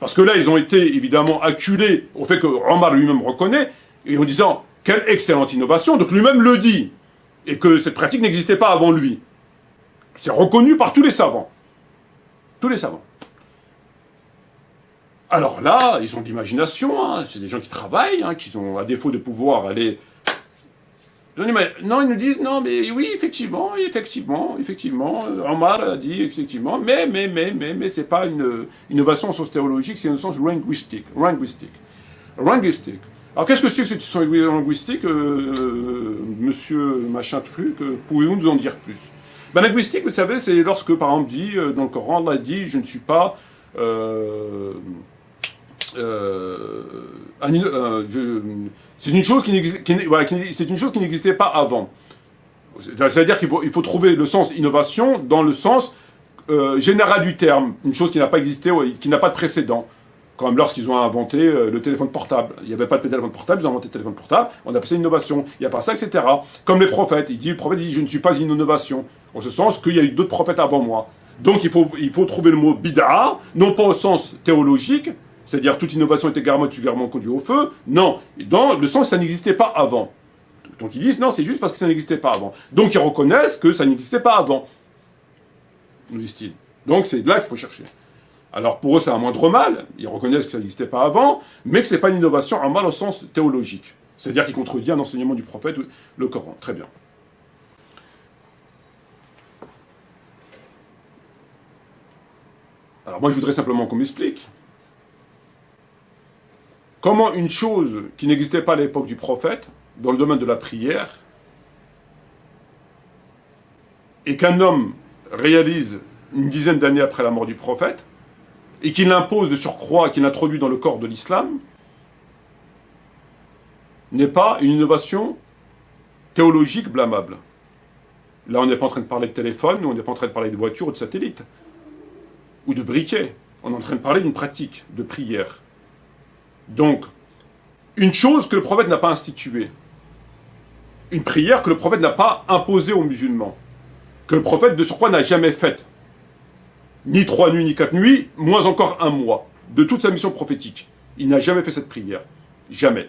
Parce que là, ils ont été évidemment acculés au fait que Omar lui-même reconnaît, et en disant, quelle excellente innovation, donc lui-même le dit, et que cette pratique n'existait pas avant lui. C'est reconnu par tous les savants. Tous les savants. Alors là, ils ont de l'imagination, hein, c'est des gens qui travaillent, hein, qui ont, à défaut de pouvoir aller... Non, ils nous disent, non, mais oui, effectivement, Omar a dit, effectivement, mais c'est pas une innovation au sens théologique, c'est un sens linguistique. Alors, qu'est-ce que c'est que cette sens linguistique, monsieur machin truc, pouvez-vous nous en dire plus? Ben, linguistique, vous savez, c'est lorsque, par exemple, dit, dans le Coran, Allah dit, je ne suis pas, c'est une chose qui n'existait pas avant. C'est-à-dire qu'il faut trouver le sens innovation dans le sens général du terme, une chose qui n'a pas existé, qui n'a pas de précédent. Comme lorsqu'ils ont inventé le téléphone portable. Il n'y avait pas de téléphone portable, ils ont inventé le téléphone portable, on appelle ça une innovation. Il n'y a pas ça, etc. Comme les prophètes, le prophète dit, je ne suis pas une innovation. En ce sens qu'il y a eu d'autres prophètes avant moi. Donc il faut trouver le mot bid'a, non pas au sens théologique, c'est-à-dire toute innovation est également conduite au feu, non, dans le sens que ça n'existait pas avant. Donc ils disent, non, c'est juste parce que ça n'existait pas avant. Donc ils reconnaissent que ça n'existait pas avant, nous disent-ils. Donc c'est là qu'il faut chercher. Alors pour eux, c'est un moindre mal, ils reconnaissent que ça n'existait pas avant, mais que ce n'est pas une innovation en mal au sens théologique. C'est-à-dire qu'il contredit un enseignement du prophète, le Coran. Très bien. Alors moi, je voudrais simplement qu'on m'explique comment une chose qui n'existait pas à l'époque du prophète, dans le domaine de la prière, et qu'un homme réalise une dizaine d'années après la mort du prophète, et qu'il l'impose de surcroît, qu'il introduit dans le corps de l'islam, n'est pas une innovation théologique blâmable. Là, on n'est pas en train de parler de téléphone, ou on n'est pas en train de parler de voiture ou de satellite, ou de briquet. On est en train de parler d'une pratique de prière. Donc, une chose que le prophète n'a pas instituée, une prière que le prophète n'a pas imposée aux musulmans, que le prophète de surcroît n'a jamais faite, ni 3 nuits, ni 4 nuits, moins encore 1 mois. de toute sa mission prophétique. Il n'a jamais fait cette prière. Jamais.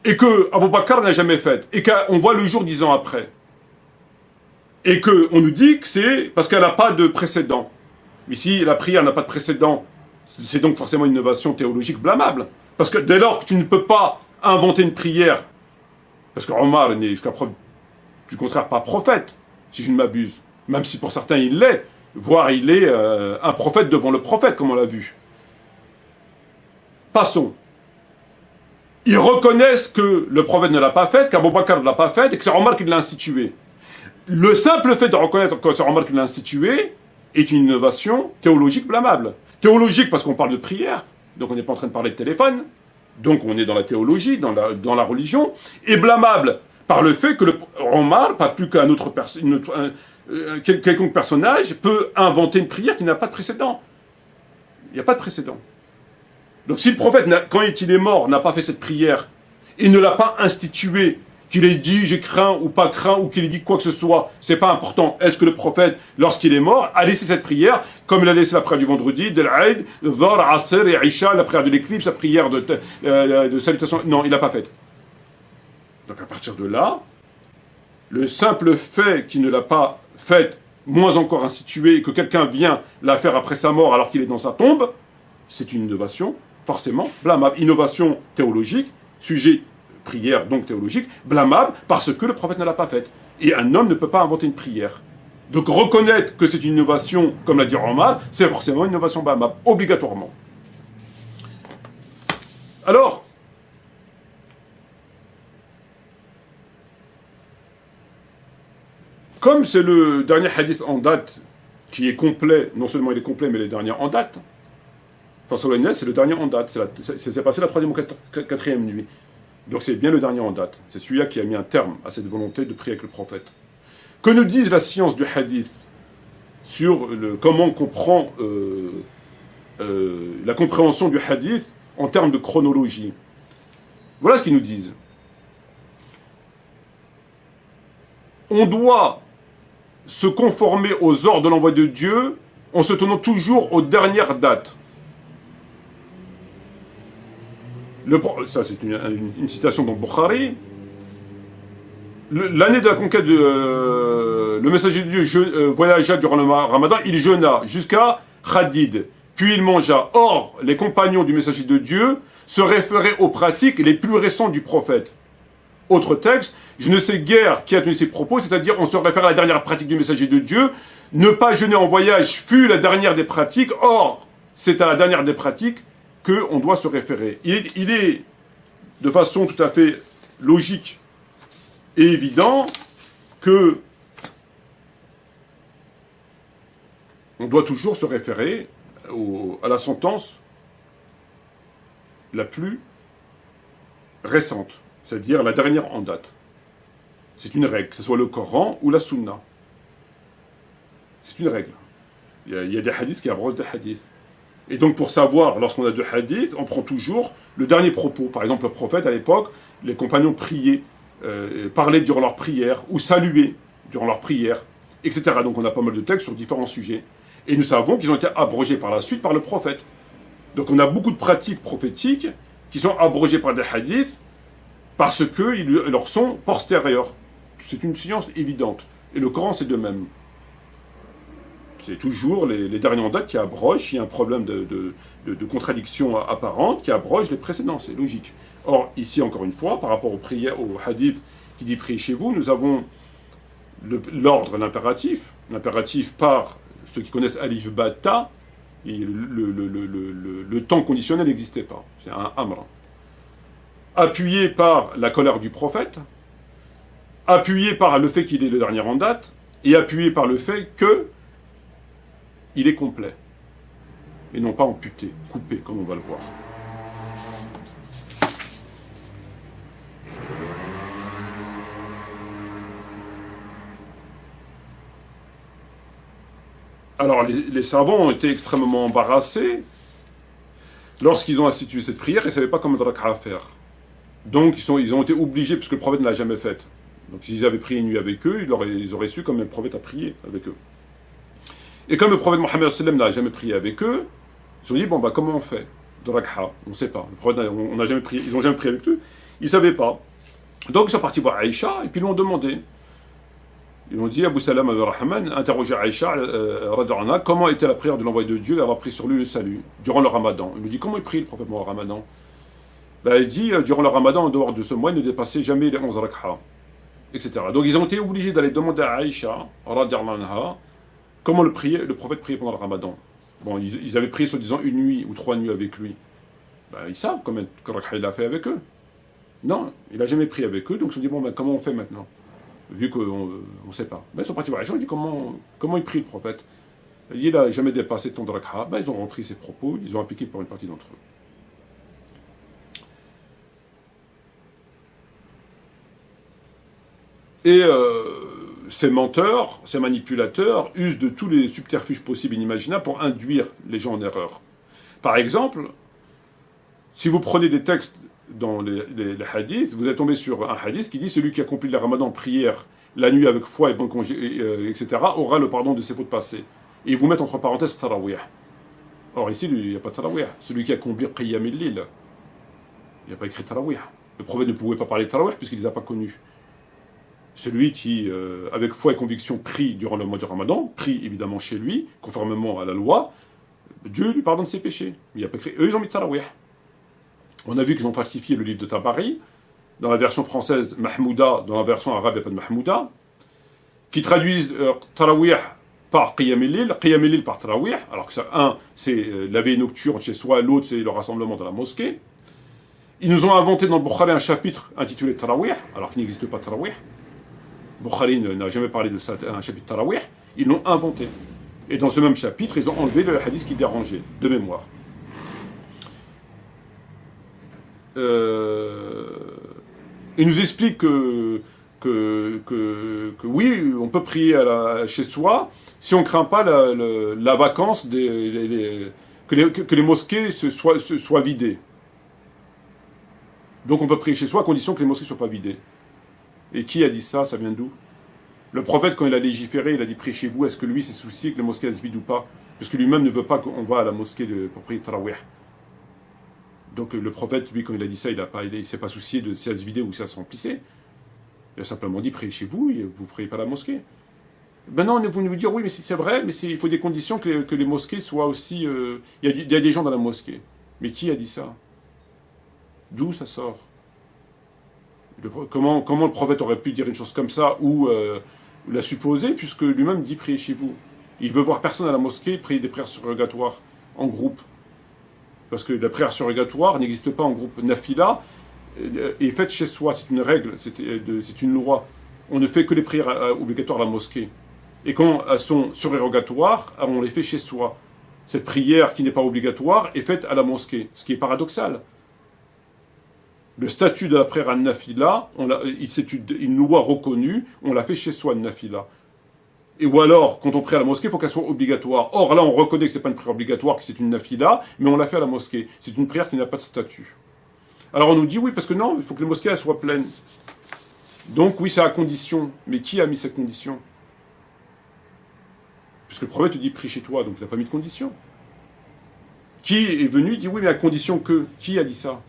Et que Abu Bakr n'a jamais fait. Et qu'on voit le jour 10 ans après. Et qu'on nous dit que c'est parce qu'elle n'a pas de précédent. Mais si la prière n'a pas de précédent, c'est donc forcément une innovation théologique blâmable. Parce que dès lors que tu ne peux pas inventer une prière, parce que Omar n'est jusqu'à preuve du contraire pas prophète, si je ne m'abuse, même si pour certains il l'est, voire il est un prophète devant le prophète, comme on l'a vu. Passons. Ils reconnaissent que le prophète ne l'a pas faite, qu'Abou Bakr ne l'a pas faite, et que c'est Omar qui l'a instituée. Le simple fait de reconnaître que c'est Omar qui l'a instituée est une innovation théologique blâmable. Théologique parce qu'on parle de prière, donc on n'est pas en train de parler de téléphone, donc on est dans la théologie, dans la religion, et blâmable par le fait que Omar, pas plus qu'un autre quelconque personnage, peut inventer une prière qui n'a pas de précédent. Il n'y a pas de précédent. Donc si le prophète, quand il est mort, n'a pas fait cette prière, il ne l'a pas instituée, qu'il ait dit j'ai craint ou pas craint, ou qu'il ait dit quoi que ce soit, c'est pas important. Est-ce que le prophète, lorsqu'il est mort, a laissé cette prière, comme il a laissé la prière du vendredi, de l'Aïd, Dhar, Asr et Isha, la prière de l'éclipse, la prière de salutation? Non, il l'a pas faite. Donc à partir de là, le simple fait qu'il ne l'a pas faite, moins encore instituée, et que quelqu'un vient la faire après sa mort alors qu'il est dans sa tombe, c'est une innovation forcément blâmable. Innovation théologique, sujet prière donc théologique, blâmable parce que le prophète ne l'a pas faite. Et un homme ne peut pas inventer une prière. Donc reconnaître que c'est une innovation, comme l'a dit Omar, c'est forcément une innovation blâmable, obligatoirement. Alors, comme c'est le dernier hadith en date qui est complet, non seulement il est complet, mais il est dernier en date, enfin, c'est le dernier en date, c'est passé la 3e ou 4e nuit. Donc c'est bien le dernier en date. C'est celui-là qui a mis un terme à cette volonté de prier avec le prophète. Que nous dise la science du hadith sur comment on comprend la compréhension du hadith en termes de chronologie? Voilà ce qu'ils nous disent. On doit se conformer aux ordres de l'envoi de Dieu en se tenant toujours aux dernières dates. Ça, c'est une citation dans Bukhari. L'année de la conquête, le messager de Dieu voyagea durant le Ramadan, il jeûna jusqu'à Khadid, puis il mangea. Or, les compagnons du messager de Dieu se référaient aux pratiques les plus récentes du prophète. Autre texte, je ne sais guère qui a tenu ces propos, c'est-à-dire on se réfère à la dernière pratique du messager de Dieu. Ne pas jeûner en voyage fut la dernière des pratiques. Or, c'est à la dernière des pratiques qu'on doit se référer. Il est de façon tout à fait logique et évident que on doit toujours se référer à la sentence la plus récente, c'est-à-dire la dernière en date. C'est une règle, que ce soit le Coran ou la Sunna. C'est une règle. Il y a des hadiths qui abrogent des hadiths. Et donc pour savoir, lorsqu'on a deux hadiths, on prend toujours le dernier propos. Par exemple, le prophète, à l'époque, les compagnons priaient, parlaient durant leur prière, ou saluaient durant leur prière, etc. Donc on a pas mal de textes sur différents sujets. Et nous savons qu'ils ont été abrogés par la suite par le prophète. Donc on a beaucoup de pratiques prophétiques qui sont abrogées par des hadiths parce qu'ils leur sont postérieurs. C'est une science évidente. Et le Coran, c'est de même. C'est toujours les derniers en date qui abrogent, il y a un problème de contradiction apparente, qui abrogent les précédents, c'est logique. Or, ici, encore une fois, par rapport au hadith qui dit « priez chez vous », nous avons l'ordre, l'impératif par ceux qui connaissent Alif Bata, et le temps conditionnel n'existait pas, c'est un amr. Appuyé par la colère du prophète, appuyé par le fait qu'il est le dernier en date, et appuyé par le fait que il est complet, et non pas amputé, coupé, comme on va le voir. Alors, les savants ont été extrêmement embarrassés lorsqu'ils ont institué cette prière et ne savaient pas comment à faire. Donc, ils ont été obligés, puisque le prophète ne l'a jamais faite. Donc, s'ils avaient prié une nuit avec eux, ils auraient su comme le prophète a prié avec eux. Et comme le prophète Mohammed n'a jamais prié avec eux, Ils se sont dit, bon, bah, comment on fait de Rakha? On ne sait pas. On n'a jamais pris, ils n'ont jamais pris avec eux. Ils ne savaient pas. Donc, ils sont partis voir Aïcha, et puis ils l'ont demandé. Ils ont dit, Abu Salam al-Rahman, interroger Aïcha, comment était la prière de l'envoyé de Dieu d'avoir pris sur lui le salut, durant le ramadan. Il lui dit, comment il prie le prophète pendant le ramadan? Ben, il dit, durant le ramadan, en dehors de ce mois, il ne dépassait jamais les 11 rakha, etc. Donc, ils ont été obligés d'aller demander à Aïcha, anha, comment le prophète priait pendant le ramadan. Bon, ils avaient prié, soi-disant, une nuit ou 3 nuits avec lui. Ben, ils savent combien de rakha il a fait avec eux. Non, il n'a jamais prié avec eux, donc ils se sont dit, bon, ben, comment on fait maintenant? Vu qu'on ne sait pas. Ben, ils sont partis voir Aïcha, ils ont dit, comment il prie le prophète? Il n'a jamais dépassé tant de rakha. Ben, ils ont repris ses propos, ils ont appliqué pour une partie d'entre eux. Et ces menteurs, ces manipulateurs usent de tous les subterfuges possibles et inimaginables pour induire les gens en erreur. Par exemple, si vous prenez des textes dans les hadiths, vous êtes tombé sur un hadith qui dit « Celui qui accomplit le ramadan en prière la nuit avec foi et bon congé, etc., aura le pardon de ses fautes passées. » Et ils vous mettent entre parenthèses « tarawih ». Or ici, il n'y a pas de tarawih. Celui qui accomplit qiyam al-lil, il n'y a pas écrit tarawih. Le prophète ne pouvait pas parler de tarawih puisqu'il ne les a pas connus. Celui qui, avec foi et conviction, prie durant le mois du Ramadan, prie évidemment chez lui, conformément à la loi, Dieu lui pardonne ses péchés. Il y a pas écrit. Eux, ils ont mis Tarawih. On a vu qu'ils ont falsifié le livre de Tabari, dans la version française Mahmouda, dans la version arabe il n'y a pas de Mahmouda, qui traduisent Tarawih par Qiyam al-Lil par Tarawih, alors que un, c'est la veille nocturne chez soi, l'autre, c'est le rassemblement dans la mosquée. Ils nous ont inventé dans le Bukhari un chapitre intitulé Tarawih, alors qu'il n'existe pas Tarawih. Bukhari n'a jamais parlé de ça, un chapitre Tarawih, ils l'ont inventé. Et dans ce même chapitre, ils ont enlevé le hadith qui dérangeait, de mémoire. Ils nous expliquent que oui, on peut prier chez soi si on ne craint pas la vacance, que les mosquées soient vidées. Donc on peut prier chez soi à condition que les mosquées ne soient pas vidées. Et qui a dit ça? Ça vient d'où? Le prophète, quand il a légiféré, il a dit priez chez vous. Est-ce que lui s'est soucié que les mosquées se vident ou pas? Parce que lui-même ne veut pas qu'on va à la mosquée pour prier Tarawih. Donc le prophète, lui, quand il a dit ça, il ne s'est pas soucié de si elle se vidait ou si elle se remplissait. Il a simplement dit priez chez vous, et vous ne priez pas à la mosquée. Maintenant, vous nous dire oui, mais c'est vrai, mais il faut des conditions que les mosquées soient aussi. Il y a des gens dans la mosquée. Mais qui a dit ça? D'où ça sort? Comment le prophète aurait pu dire une chose comme ça ou la supposer, puisque lui-même dit priez chez vous. Il veut voir personne à la mosquée prier des prières surrogatoires en groupe. Parce que la prière surrogatoire n'existe pas en groupe. Nafila est faite chez soi, c'est une règle, c'est une loi. On ne fait que les prières obligatoires à la mosquée. Et quand elles sont surrogatoires, on les fait chez soi. Cette prière qui n'est pas obligatoire est faite à la mosquée, ce qui est paradoxal. Le statut de la prière à Nafila, c'est une loi reconnue, on l'a fait chez soi, Nafila. Ou alors, quand on prie à la mosquée, il faut qu'elle soit obligatoire. Or là, on reconnaît que ce n'est pas une prière obligatoire, que c'est une Nafila, mais on l'a fait à la mosquée. C'est une prière qui n'a pas de statut. Alors on nous dit, oui, parce que non, il faut que les mosquées elles soient pleines. Donc oui, c'est à condition. Mais qui a mis cette condition? Puisque le prophète te dit, prie chez toi, donc il n'a pas mis de condition. Qui est venu, il dit, oui, mais à condition que... Qui a dit ça?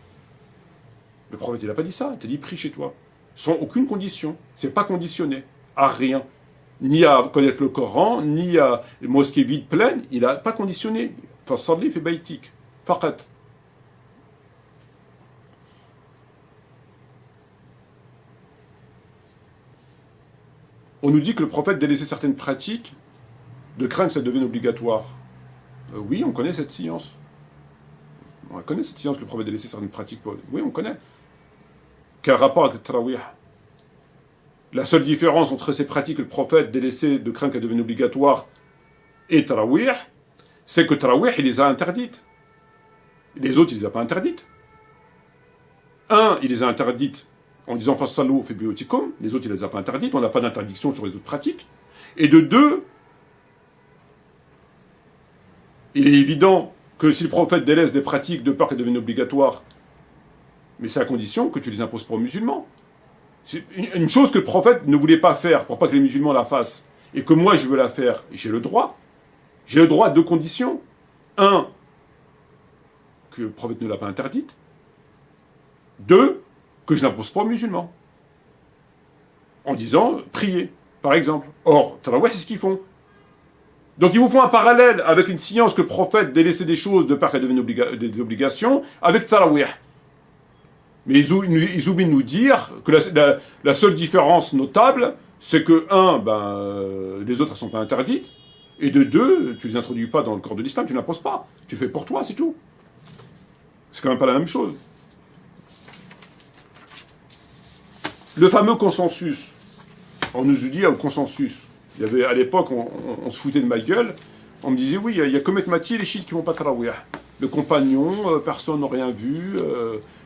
Le prophète, il n'a pas dit ça, il t'a dit prie chez toi. Sans aucune condition. C'est pas conditionné. À rien. Ni à connaître le Coran, ni à une mosquée vide pleine, il n'a pas conditionné. Enfin, Sadli fait baïtik. Faqat. On nous dit que le prophète délaissait certaines pratiques de crainte que ça devienne obligatoire. Oui, on connaît cette science. On connaît cette science que le prophète délaissait certaines pratiques. Oui, on connaît. Quel rapport avec le tarawih? La seule différence entre ces pratiques que le prophète délaissait de crainte qu'elles deviennent obligatoires et tarawih, c'est que tarawih, il les a interdites. Les autres, il les a pas interdites. Un, il les a interdites en disant fassalou fi buyutikum, les autres, il les a pas interdites, on n'a pas d'interdiction sur les autres pratiques. Et de deux, il est évident que si le prophète délaisse des pratiques de peur qu'elles deviennent obligatoires, mais c'est à condition que tu les imposes pas aux musulmans. C'est une chose que le prophète ne voulait pas faire pour pas que les musulmans la fassent, et que moi je veux la faire, j'ai le droit. J'ai le droit à deux conditions. Un, que le prophète ne l'a pas interdite. 2, que je n'impose pas aux musulmans. En disant, priez, par exemple. Or, Tarawih, c'est ce qu'ils font. Donc ils vous font un parallèle avec une science que le prophète délaissait des choses de peur qu'elles deviennent des obligations, avec Tarawih. Mais ils oublient de nous dire que la seule différence notable, c'est que, les autres ne sont pas interdites, et de 2, tu ne les introduis pas dans le corps de l'islam, tu n'imposes pas. Tu le fais pour toi, c'est tout. C'est quand même pas la même chose. Le fameux consensus. On nous dit au consensus. Il y avait, à l'époque, on se foutait de ma gueule. On me disait, oui, il y a Komet Mati et les chiites qui vont pas Tarawih. Le compagnon, personne n'a rien vu.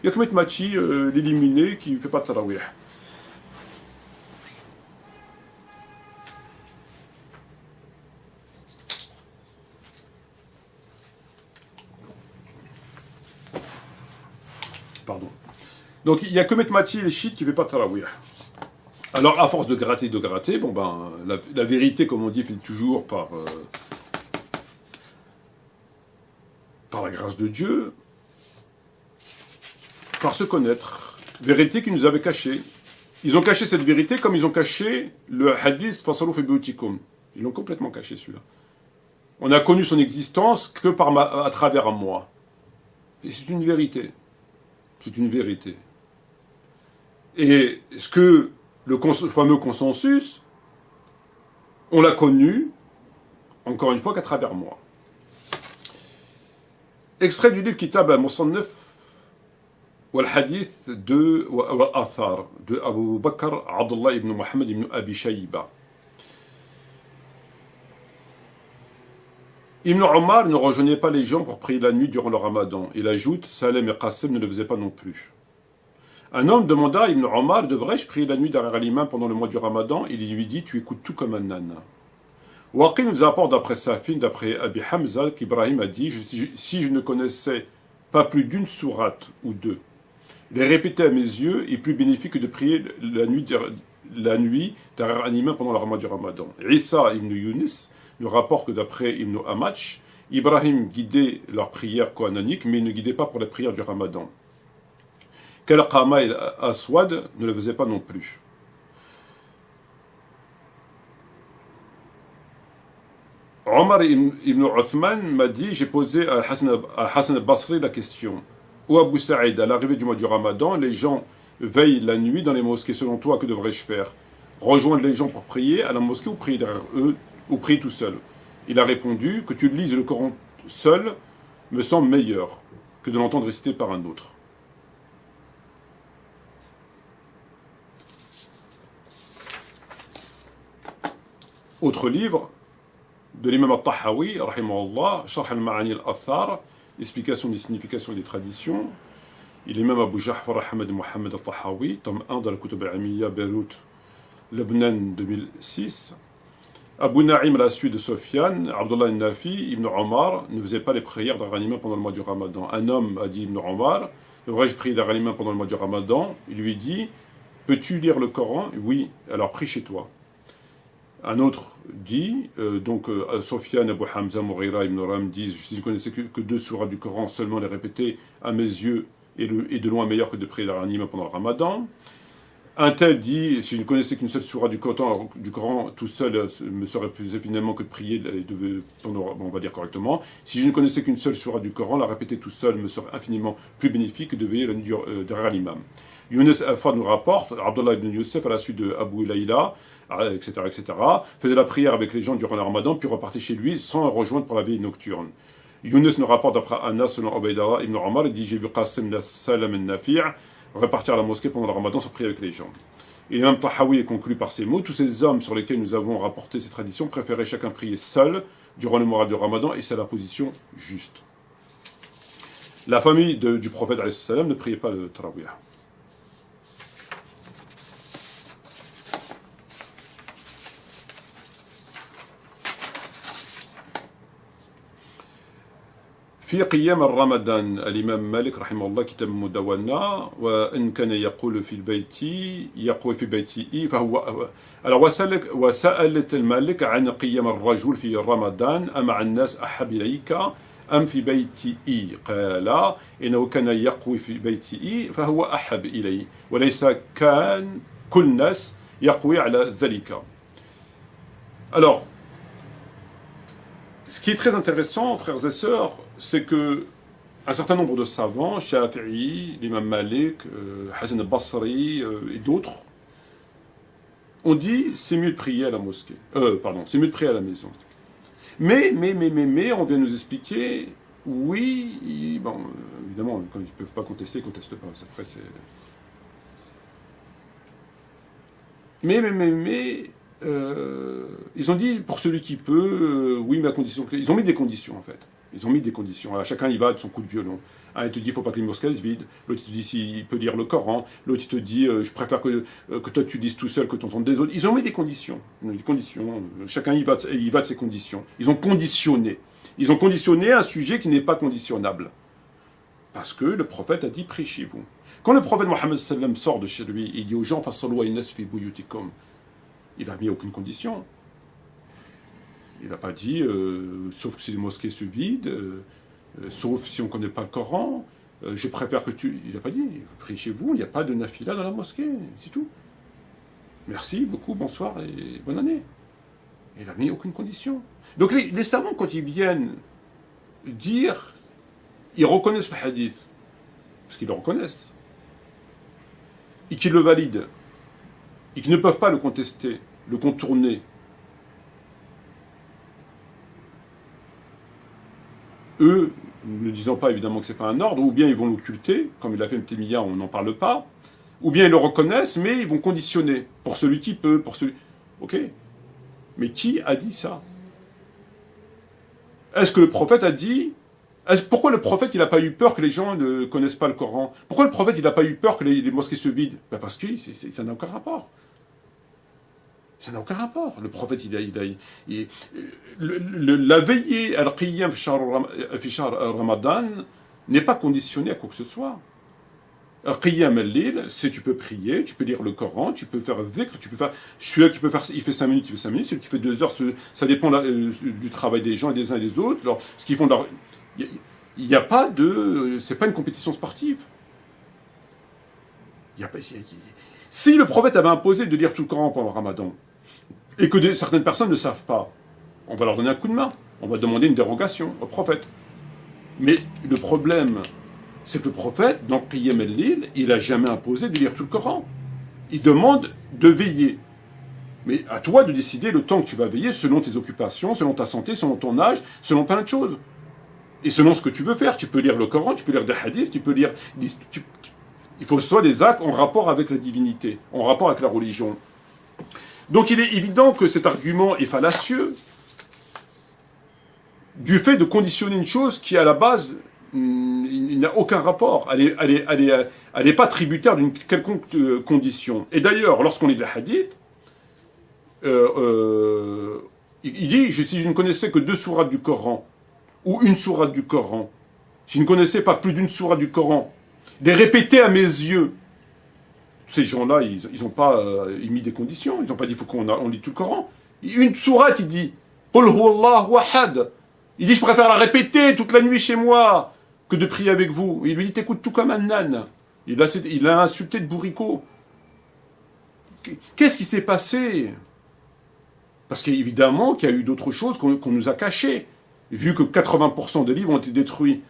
Il y a Komet Mati, l'éliminé, qui ne fait pas Tarawih. Pardon. Donc il y a Komet Mati et les chiites qui ne fait pas Tarawih. Alors, à force de gratter, la vérité, comme on dit, finit toujours par la grâce de Dieu, par se connaître. Vérité qu'ils nous avaient cachée. Ils ont caché cette vérité comme ils ont caché le hadith « Fasalou fi buyutikum ». Ils l'ont complètement caché, celui-là. On a connu son existence que à travers moi. Et c'est une vérité. C'est une vérité. Et ce que le fameux consensus, on l'a connu, encore une fois, qu'à travers moi. Extrait du livre Kitab al-Musannaf wal-Hadith wal-Athar de Abu Bakr Abdullah ibn Muhammad ibn Abi Shayba. Ibn Omar ne rejoignait pas les gens pour prier la nuit durant le ramadan. Il ajoute, Salem et Qasim ne le faisaient pas non plus. Un homme demanda à Ibn Omar, devrais-je prier la nuit derrière l'imam pendant le mois du ramadan? Il lui dit, tu écoutes tout comme un âne. Waqi nous apporte d'après Safin, d'après Abi Hamza, qu'Ibrahim a dit, si je ne connaissais pas plus d'une sourate ou deux, les répéter à mes yeux est plus bénéfique que de prier la nuit derrière un imam pendant le mois du ramadan. Isa ibn Yunus nous rapporte que d'après Ibn Amach, Ibrahim guidait leur prière coranique, mais il ne guidait pas pour la prière du ramadan. Qama et Aswad ne le faisaient pas non plus. Omar ibn Uthman m'a dit, j'ai posé à Hassan al-Basri la question. Ou Abu Sa'id, à l'arrivée du mois du Ramadan, les gens veillent la nuit dans les mosquées. Selon toi, que devrais-je faire? Rejoindre les gens pour prier à la mosquée ou prier derrière eux, ou prier tout seul? Il a répondu, que tu lises le Coran seul me semble meilleur que de l'entendre réciter par un autre. Autre livre de l'imam al-Tahawi, rahimahullah, Sharh al-Ma'ani al-Athar, explication des significations et des traditions. Il est même Abu Ja'far Ahmed Mohamed al-Tahawi, tome 1 dans la Kutub al-Amiyya, Beyrouth, Lebanon 2006. Abu Na'im à la suite de Sofiane, Abdullah al-Nafi, Ibn Omar ne faisait pas les prières d'Aranima pendant le mois du Ramadan. Un homme a dit Ibn Omar, devrais-je prier d'Aranima pendant le mois du Ramadan? Il lui dit, peux-tu lire le Coran? Oui, alors prie chez toi. Un autre dit, Sofiane, Abu Hamza, Mourira, Ibn Ram disent, si je connaissais que 2 sourates du Coran, seulement les répéter à mes yeux est de loin meilleur que de prier l'anima pendant le Ramadan. Un tel dit, si je ne connaissais qu'une seule sourate du Coran tout seul me serait plus finalement que de prier, on va dire correctement. Si je ne connaissais qu'une seule sourate du Coran, la répéter tout seul me serait infiniment plus bénéfique que de veiller la nuit derrière l'imam. Younes Afad nous rapporte, Abdullah ibn Youssef à la suite de Abu Layla, etc., faisait la prière avec les gens durant le Ramadan, puis repartait chez lui sans rejoindre pour la veille nocturne. Younes nous rapporte d'après Anas, selon Ubaydallah ibn Omar, il dit, j'ai vu Qasim Salam al-Nafi' repartir à la mosquée pendant le Ramadan sans prier avec les gens. Et l'imam Tahawi est conclu par ces mots, tous ces hommes sur lesquels nous avons rapporté ces traditions préféraient chacun prier seul durant le mois du Ramadan, et c'est la position juste. La famille du prophète ne priait pas le Tarawih. في قيام الرمضان الإمام مالك رحمه الله كتاب مدونة وإن كان يقول في بيته فهو وسألت المالك عن قيام الرجل في رمضان أمع الناس أحب إليك أم في بيته قال إنه كان يقوي في بيته فهو أحب إليه وليس كان كل الناس يقوي على ذلك. Alors, ce qui est très intéressant, frères et sœurs, c'est que un certain nombre de savants, Shafi'i, l'imam Malik, Hassan al-Basri et d'autres, ont dit c'est mieux de prier à la mosquée. C'est mieux de prier à la maison. Mais, on vient nous expliquer, oui, bon, évidemment, quand ils ne peuvent pas contester, ils ne contestent pas. Après, c'est... Mais, ils ont dit, pour celui qui peut, oui, mais à condition que... Ils ont mis des conditions, en fait. Ils ont mis des conditions. Alors, chacun y va de son coup de violon. Un, il te dit, il ne faut pas que les mosquées se vident. L'autre, il te dit, s'il peut lire le Coran. L'autre, il te dit, je préfère que toi, tu lises tout seul que tu entendes des autres. Ils ont mis des conditions. Des conditions. Chacun y va de ses conditions. Ils ont conditionné. Ils ont conditionné un sujet qui n'est pas conditionnable. Parce que le prophète a dit, prie chez vous. Quand le prophète Mohammed sallam sort de chez lui, il dit aux gens, il n'a mis aucune condition. Il n'a pas dit, sauf si les mosquées se vident, sauf si on ne connaît pas le Coran, je préfère que tu... Il n'a pas dit, prie chez vous, il n'y a pas de nafila dans la mosquée, c'est tout. Merci beaucoup, bonsoir et bonne année. Il n'a mis aucune condition. Donc les savants, quand ils viennent dire, ils reconnaissent le hadith, parce qu'ils le reconnaissent, et qu'ils le valident, et qu'ils ne peuvent pas le contester, le contourner. Eux, ne disant pas évidemment que ce n'est pas un ordre, ou bien ils vont l'occulter, comme il a fait Mtémia, on n'en parle pas, ou bien ils le reconnaissent, mais ils vont conditionner, pour celui qui peut, pour celui... Ok. Mais qui a dit ça? Est-ce que le prophète a dit... Pourquoi le prophète il n'a pas eu peur que les gens ne connaissent pas le Coran? Pourquoi le prophète il n'a pas eu peur que les mosquées se vident? Parce que ça n'a aucun rapport. Ça n'a aucun rapport. Le prophète, la veillée al-qiyam fi shahr Ramadan n'est pas conditionnée à quoi que ce soit. Al-qiyam al-lil, c'est tu peux prier, tu peux lire le Coran, tu peux faire dhikr, tu peux faire... Celui-là qui peut faire, il fait 5 minutes, il fait 5 minutes. Celui qui fait 2 heures, ça dépend du travail des gens et des uns et des autres. Alors, ce qu'ils font, il n'y a pas de... C'est pas une compétition sportive. Si le prophète avait imposé de lire tout le Coran pendant le Ramadan, et que certaines personnes ne savent pas, on va leur donner un coup de main. On va demander une dérogation au prophète. Mais le problème, c'est que le prophète, dans Qiyam al-Lil, il n'a jamais imposé de lire tout le Coran. Il demande de veiller. Mais à toi de décider le temps que tu vas veiller selon tes occupations, selon ta santé, selon ton âge, selon plein de choses. Et selon ce que tu veux faire. Tu peux lire le Coran, tu peux lire des hadiths, tu peux lire... Il faut que ce soit des actes en rapport avec la divinité, en rapport avec la religion. Donc il est évident que cet argument est fallacieux du fait de conditionner une chose qui, à la base, il n'a aucun rapport. Elle n'est pas tributaire d'une quelconque condition. Et d'ailleurs, lorsqu'on lit les hadiths, il dit, si je ne connaissais que 2 sourates du Coran, ou une sourate du Coran, si je ne connaissais pas plus d'une sourate du Coran, les répéter à mes yeux, ces gens-là, ils n'ont pas émis des conditions. Ils n'ont pas dit qu'il faut qu'on lit tout le Coran. Une sourate, il dit Qul huwallahu ahad. Il dit je préfère la répéter toute la nuit chez moi que de prier avec vous. Il lui dit t'écoutes tout comme un âne. Il a insulté de bourricot. Qu'est-ce qui s'est passé? Parce qu'évidemment qu'il y a eu d'autres choses qu'on nous a cachées, vu que 80% des livres ont été détruits.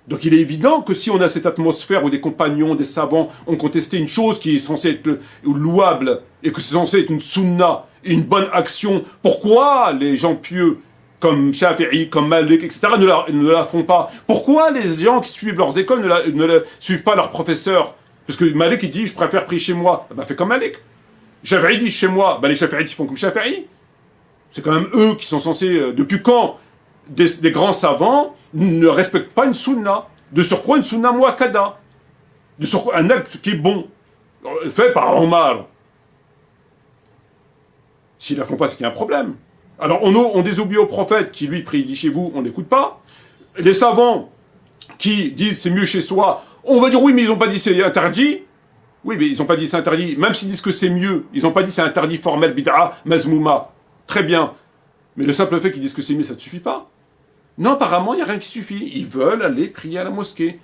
Donc il est évident que si on a cette atmosphère où des compagnons, des savants ont contesté une chose qui est censée être louable et que c'est censé être une sunna et une bonne action, pourquoi les gens pieux comme Shafi'i, comme Malik, etc. ne la font pas? Pourquoi les gens qui suivent leurs écoles ne suivent pas leurs professeurs? Parce que Malik il dit je préfère prier chez moi, ben fais comme Malik. Shafi'i dit chez moi, ben les Shafi'ites font comme Shafi'i. C'est quand même eux qui sont censés, depuis quand des grands savants ne respectent pas une sunna, de surcroît une sunna muakkada, de surcroît un acte qui est bon, fait par Omar. S'ils ne la font pas, c'est qu'il y a un problème. Alors on désobéit au prophète qui lui prie, dit chez vous, on n'écoute pas. Les savants qui disent c'est mieux chez soi, on va dire oui mais ils n'ont pas dit c'est interdit. Oui mais ils n'ont pas dit c'est interdit, même s'ils disent que c'est mieux, ils n'ont pas dit c'est interdit formel, bid'a, mazmouma. Très bien. Mais le simple fait qu'ils disent que c'est mieux, ça ne suffit pas. Non, apparemment, il n'y a rien qui suffit. Ils veulent aller prier à la mosquée.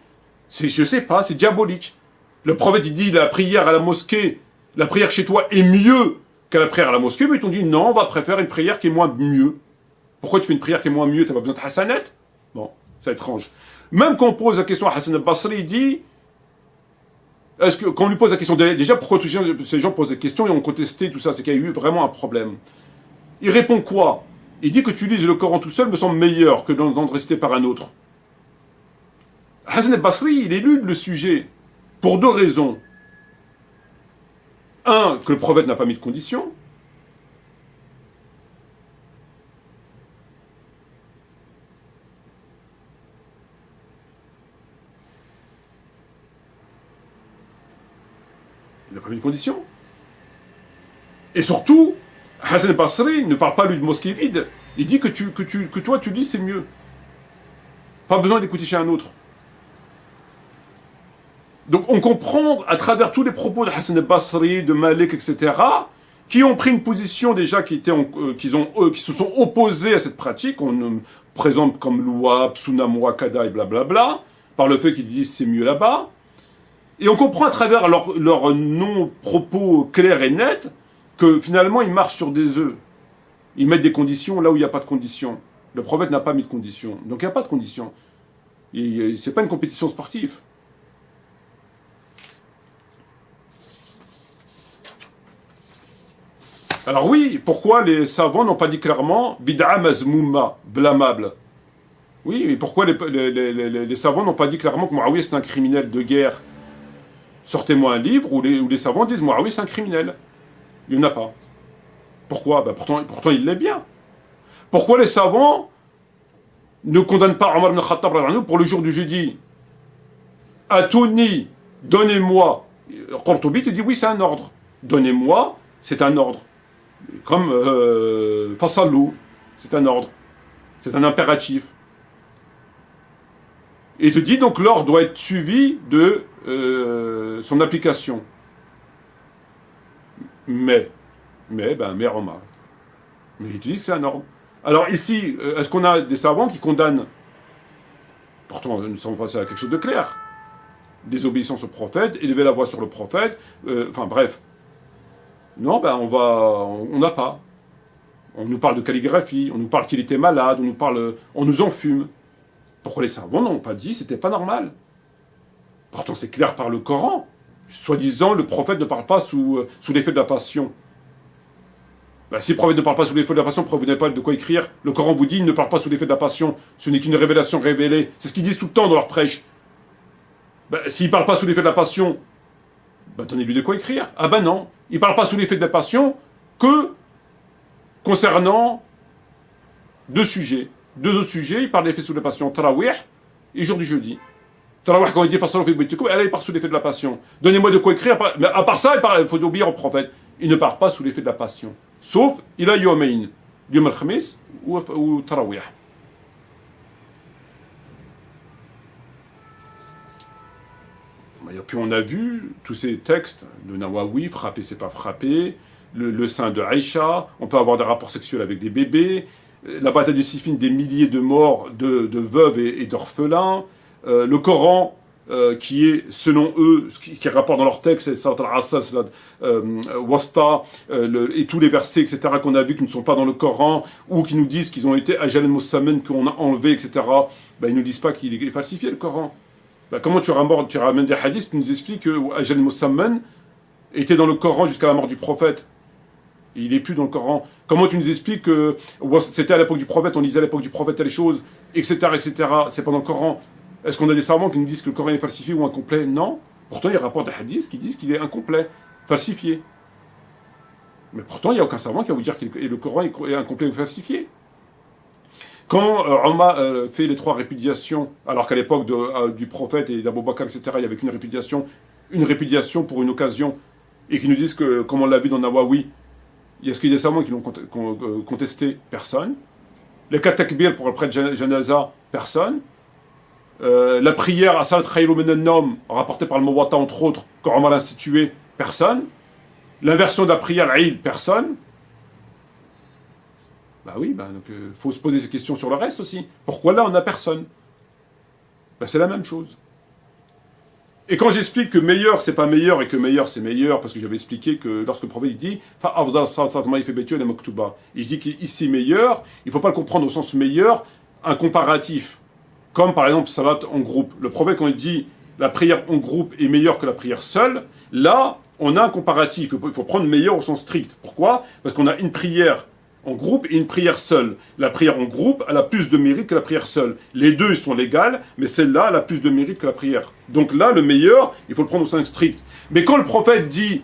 Je sais pas, c'est diabolique. Le prophète, il dit, la prière à la mosquée, la prière chez toi est mieux qu'à la prière à la mosquée, mais ils t'ont dit, non, on va préférer une prière qui est moins mieux. Pourquoi tu fais une prière qui est moins mieux? T'as pas besoin de Hassanet? Bon, c'est étrange. Même quand on pose la question à Hassan al-Basri, il dit, quand on lui pose la question, déjà, pourquoi tous ces gens posent des questions et ont contesté tout ça, c'est qu'il y a eu vraiment un problème. Il répond quoi? Il dit que tu lises le Coran tout seul me semble meilleur que d'en réciter par un autre. Hassan al-Basri, il élude le sujet pour deux raisons. Un, que le prophète n'a pas mis de conditions. Il n'a pas mis de conditions. Et surtout, Hassan al-Basri ne parle pas lui de mosquée vide. Il dit que toi tu lis, c'est mieux. Pas besoin d'écouter chez un autre. Donc on comprend à travers tous les propos de Hassan al-Basri, de Malik, etc., qui ont pris une position déjà qui se sont opposés à cette pratique. On nous présente comme Louab, Sunam Wakada et blablabla, par le fait qu'ils disent c'est mieux là-bas. Et on comprend à travers leurs non-propos clairs et nets que finalement ils marchent sur des œufs. Ils mettent des conditions là où il n'y a pas de conditions. Le prophète n'a pas mis de conditions. Donc il n'y a pas de conditions. C'est pas une compétition sportive. Alors oui, pourquoi les savants n'ont pas dit clairement bid'a mazmouma, blâmable? Oui, mais pourquoi les savants n'ont pas dit clairement que Muawiyah c'est un criminel de guerre? Sortez-moi un livre où les savants disent Muawiyah c'est un criminel. Il n'y en a pas. Pourquoi? Pourtant il l'est bien. Pourquoi les savants ne condamnent pas Omar ibn Khattab pour le jour du jeudi? Atouni, donnez-moi. Qurtubi te dit oui, c'est un ordre. Donnez-moi, c'est un ordre. Comme Fassalou, c'est un ordre. C'est un impératif. Et il te dit donc l'ordre doit être suivi de son application. Mais Omar. Mais il te dit que c'est un ordre. Alors ici, est-ce qu'on a des savants qui condamnent? Pourtant, nous sommes face à quelque chose de clair. Désobéissance au prophète, élever la voix sur le prophète, enfin bref. Non, on n'a pas. On nous parle de calligraphie, on nous parle qu'il était malade, on nous enfume. Pourquoi les savants n'ont pas dit c'était pas normal? Pourtant c'est clair par le Coran. Soi-disant, le prophète ne parle pas sous l'effet de la passion. Si le prophète ne parle pas sous l'effet de la passion, pourquoi vous n'avez pas de quoi écrire? Le Coran vous dit il ne parle pas sous l'effet de la passion. Ce n'est qu'une révélation révélée. C'est ce qu'ils disent tout le temps dans leur prêche. S'il ne parle pas sous l'effet de la passion, donnez-lui de quoi écrire. Ah non, il ne parle pas sous l'effet de la passion que concernant deux sujets. Deux autres sujets, il parle d'effet sous la passion, Tarawih et jour du jeudi. Tarawih, quand il dit Fassalou fi baytikum, il part sous l'effet de la passion. Donnez-moi de quoi écrire. Mais à part ça, il faut obéir au prophète. Il ne part pas sous l'effet de la passion. Sauf, il a Yomain, Yom al-Khamis ou Tarawih. Et puis on a vu tous ces textes de Nawawi, frapper c'est pas frapper, le sein de Aïcha, on peut avoir des rapports sexuels avec des bébés, la bataille de Siffin, des milliers de morts de veuves et d'orphelins, le Coran qui est, selon eux, qui rapporte dans leur texte, c'est Salat al-Asas, Wasta, et tous les versets, etc., qu'on a vus qui ne sont pas dans le Coran, ou qui nous disent qu'ils ont été Ajal al-Mussamen, qu'on a enlevé, etc., ils nous disent pas qu'il est falsifié, le Coran. Comment tu ramènes des hadiths qui nous expliquent que Ajal al-Mussamen était dans le Coran jusqu'à la mort du prophète? Il n'est plus dans le Coran. Comment tu nous expliques que c'était à l'époque du prophète, on lisait à l'époque du prophète telle chose, etc., etc., c'est pas dans le Coran? Est-ce qu'on a des savants qui nous disent que le Coran est falsifié ou incomplet? Non. Pourtant, il y a rapports de hadiths qui disent qu'il est incomplet, falsifié. Mais pourtant, il n'y a aucun savant qui va vous dire que le Coran est incomplet ou falsifié. Quand Omar fait les trois répudiations, alors qu'à l'époque du prophète et d'Abou Bakr, etc., il n'y avait qu'une répudiation pour une occasion, et qui nous disent que, comme on l'a vu dans Nawawi, est-ce qu'il y a des savants qui l'ont contesté? Personne. Les quatre takbir pour le prêtre janaza? Personne. La prière à Salat Khayrun min an-Nawm, rapportée par le Muwatta, entre autres, quand Omar l'a institué? Personne. L'inversion de la prière, l'Aïd? Personne. Bah oui, donc faut se poser ces questions sur le reste aussi. Pourquoi là, on n'a personne? Bah, c'est la même chose. Et quand j'explique que meilleur, c'est pas meilleur, et que meilleur, c'est meilleur, parce que j'avais expliqué que lorsque le prophète dit « et je dis qu'ici meilleur, il ne faut pas le comprendre au sens meilleur, un comparatif. Comme par exemple salat en groupe. Le prophète, quand il dit la prière en groupe est meilleure que la prière seule, là, on a un comparatif. Il faut prendre meilleur au sens strict. Pourquoi? Parce qu'on a une prière en groupe et une prière seule. La prière en groupe, elle a plus de mérite que la prière seule. Les deux, ils sont légales, mais celle-là, elle a plus de mérite que la prière. Donc là, le meilleur, il faut le prendre au sens strict. Mais quand le prophète dit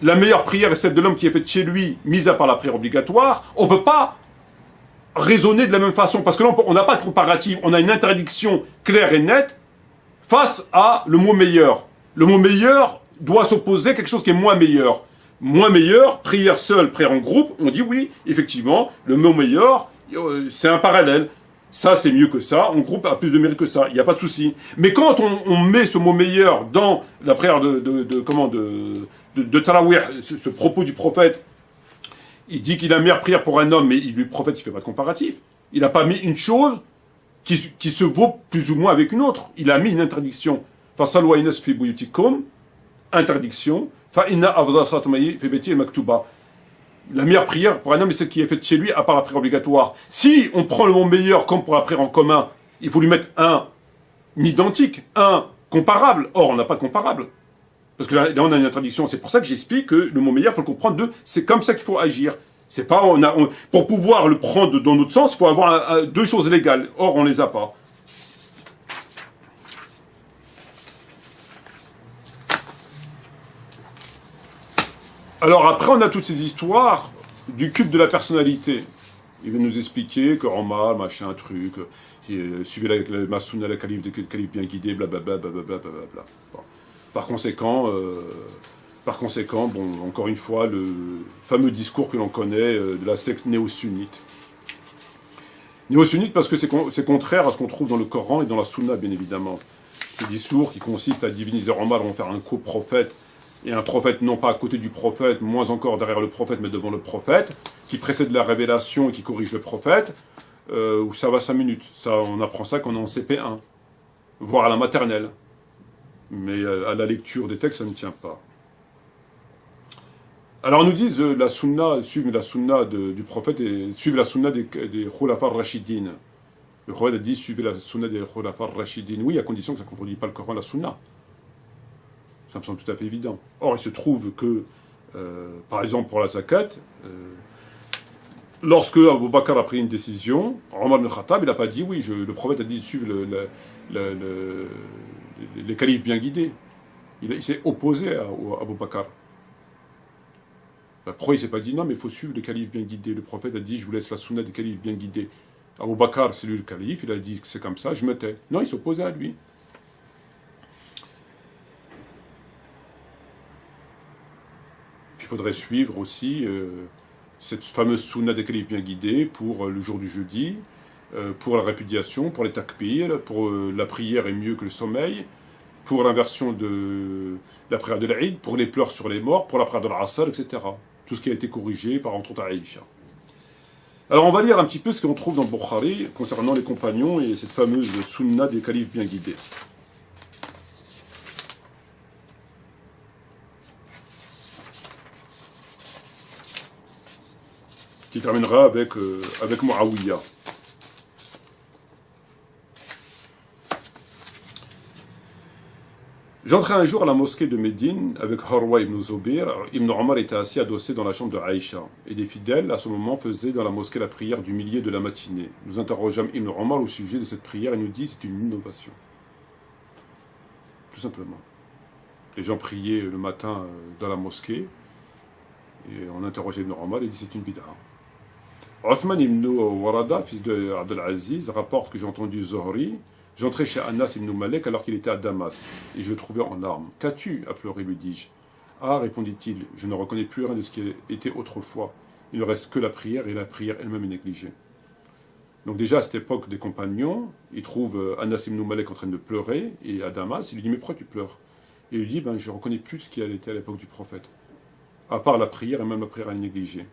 la meilleure prière est celle de l'homme qui est faite chez lui, mise à part la prière obligatoire, on ne peut pas raisonner de la même façon, parce que là, on n'a pas de comparatif, on a une interdiction claire et nette face à le mot meilleur. Le mot meilleur doit s'opposer à quelque chose qui est moins meilleur. Moins meilleur, prière seule, prière en groupe, on dit oui, effectivement, le mot meilleur, c'est un parallèle. Ça, c'est mieux que ça, en groupe a plus de mérite que ça, il n'y a pas de souci. Mais quand on met ce mot meilleur dans la prière de Tarawih, ce propos du prophète, il dit qu'il a meilleure prière pour un homme, mais le prophète, il ne fait pas de comparatif. Il n'a pas mis une chose qui se vaut plus ou moins avec une autre. Il a mis une interdiction. Interdiction. La meilleure prière pour un homme est celle qui est faite chez lui, à part la prière obligatoire. Si on prend le mot meilleur comme pour la prière en commun, il faut lui mettre un identique, un comparable. Or, on n'a pas de comparable. Parce que là, on a une interdiction. C'est pour ça que j'explique que le mot meilleur, il faut le comprendre c'est comme ça qu'il faut agir. C'est pas, pour pouvoir le prendre dans notre sens, il faut avoir deux choses légales. Or, on les a pas. Alors après, on a toutes ces histoires du culte de la personnalité. Il veut nous expliquer que Omar, machin, truc, suivez ma sunna, la calife bien guidé, blablabla, blablabla. Bon. Par conséquent, bon, encore une fois, le fameux discours que l'on connaît de la secte néo-sunnite. Néo-sunnite parce que c'est contraire à ce qu'on trouve dans le Coran et dans la sunna, bien évidemment. Ce discours qui consiste à diviniser Omar, on va faire un co-prophète, et un prophète non pas à côté du prophète, moins encore derrière le prophète, mais devant le prophète, qui précède la révélation et qui corrige le prophète, où ça va 5 minutes. Ça, on apprend ça quand on est en CP1, voire à la maternelle. Mais à la lecture des textes, ça ne tient pas. Alors nous disent la sunna, suivent la sunna du prophète et suivent la sunna des Khulafa Rashidin. Le prophète a dit suivez la sunna des Khulafa Rashidin. Oui, à condition que ça ne contredit pas le Coran, la sunna. Ça me semble tout à fait évident. Or, il se trouve que, par exemple, pour la zakat, lorsque Abu Bakr a pris une décision, Omar ibn Khattab, il n'a pas dit oui, le prophète a dit de suivre les califes bien guidés. Il s'est opposé à Abu Bakr. Après, il ne s'est pas dit non, mais il faut suivre les califes bien guidés. Le prophète a dit je vous laisse la sunna des califes bien guidés. Abu Bakr, c'est lui le calife, il a dit que c'est comme ça, je me tais. Non, il s'opposait à lui. Il faudrait suivre aussi cette fameuse sunna des califes bien guidés pour le jour du jeudi, pour la répudiation, pour les takbir, pour la prière est mieux que le sommeil, pour l'inversion de la prière de l'Aïd, pour les pleurs sur les morts, pour la prière de l'Asr, etc. Tout ce qui a été corrigé par entre autres Aïcha. Alors on va lire un petit peu ce qu'on trouve dans le Bukhari concernant les compagnons et cette fameuse sunna des califes bien guidés. Qui terminera avec Muawiyah. J'entrais un jour à la mosquée de Médine avec Harwa ibn Zubir. Ibn Omar était assis adossé dans la chambre de Aïcha. Et des fidèles, à ce moment, faisaient dans la mosquée la prière du milieu de la matinée. Nous interrogeâmes Ibn Omar au sujet de cette prière et nous dit c'est une innovation. Tout simplement. Les gens priaient le matin dans la mosquée. Et on interrogeait Ibn Omar et il dit c'est une bid'a. Othman ibn Warada, fils de Abdelaziz, rapporte que j'ai entendu Zohri. J'entrais chez Anas ibn Malik alors qu'il était à Damas, et je le trouvais en larmes. Qu'as-tu à pleurer, lui dis-je. Ah, répondit-il, je ne reconnais plus rien de ce qui était autrefois. Il ne reste que la prière, et la prière elle-même est négligée. Donc déjà, à cette époque des compagnons, il trouve Anas ibn Malik en train de pleurer, et à Damas, il lui dit, mais pourquoi tu pleures? Et il lui dit, je ne reconnais plus ce qui était à l'époque du prophète. À part la prière, et même la prière est négligée.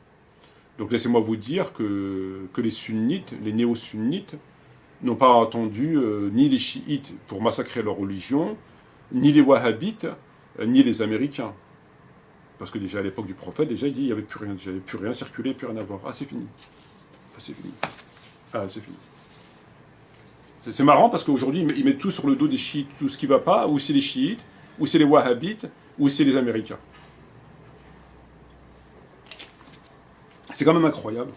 Donc laissez-moi vous dire que les sunnites, les néo-sunnites, n'ont pas attendu ni les chiites pour massacrer leur religion, ni les wahhabites, ni les américains. Parce que déjà à l'époque du prophète, déjà il dit il n'y avait plus rien, déjà, il n'y avait plus rien circulé, plus rien à voir. Ah c'est fini. Ah c'est fini. Ah c'est fini. C'est marrant parce qu'aujourd'hui ils mettent tout sur le dos des chiites, tout ce qui ne va pas, ou c'est les chiites, ou c'est les wahhabites, ou c'est les américains. C'est quand même incroyable.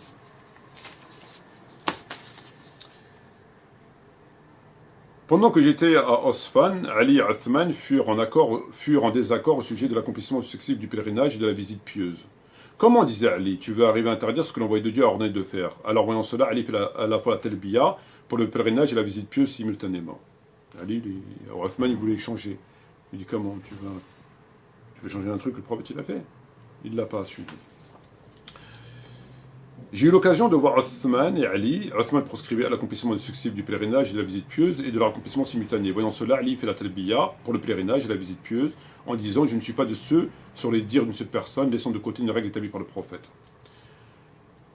Pendant que j'étais à Osfan, Ali et Othman furent en désaccord au sujet de l'accomplissement successif du pèlerinage et de la visite pieuse. Comment, disait Ali, tu veux arriver à interdire ce que l'envoyé de Dieu a ordonné de faire? Alors voyant cela, Ali fait à la fois la talbiya pour le pèlerinage et la visite pieuse simultanément. Ali, Othman, il voulait changer. Il dit comment, tu veux changer un truc que le prophète il a fait? Il ne l'a pas suivi. J'ai eu l'occasion de voir Othman et Ali. Othman proscrivait à l'accomplissement successif du pèlerinage et de la visite pieuse et de leur accomplissement simultané. Voyant cela, Ali fait la talbiya pour le pèlerinage et la visite pieuse en disant « Je ne suis pas de ceux sur les dires d'une seule personne, laissant de côté une règle établie par le prophète. »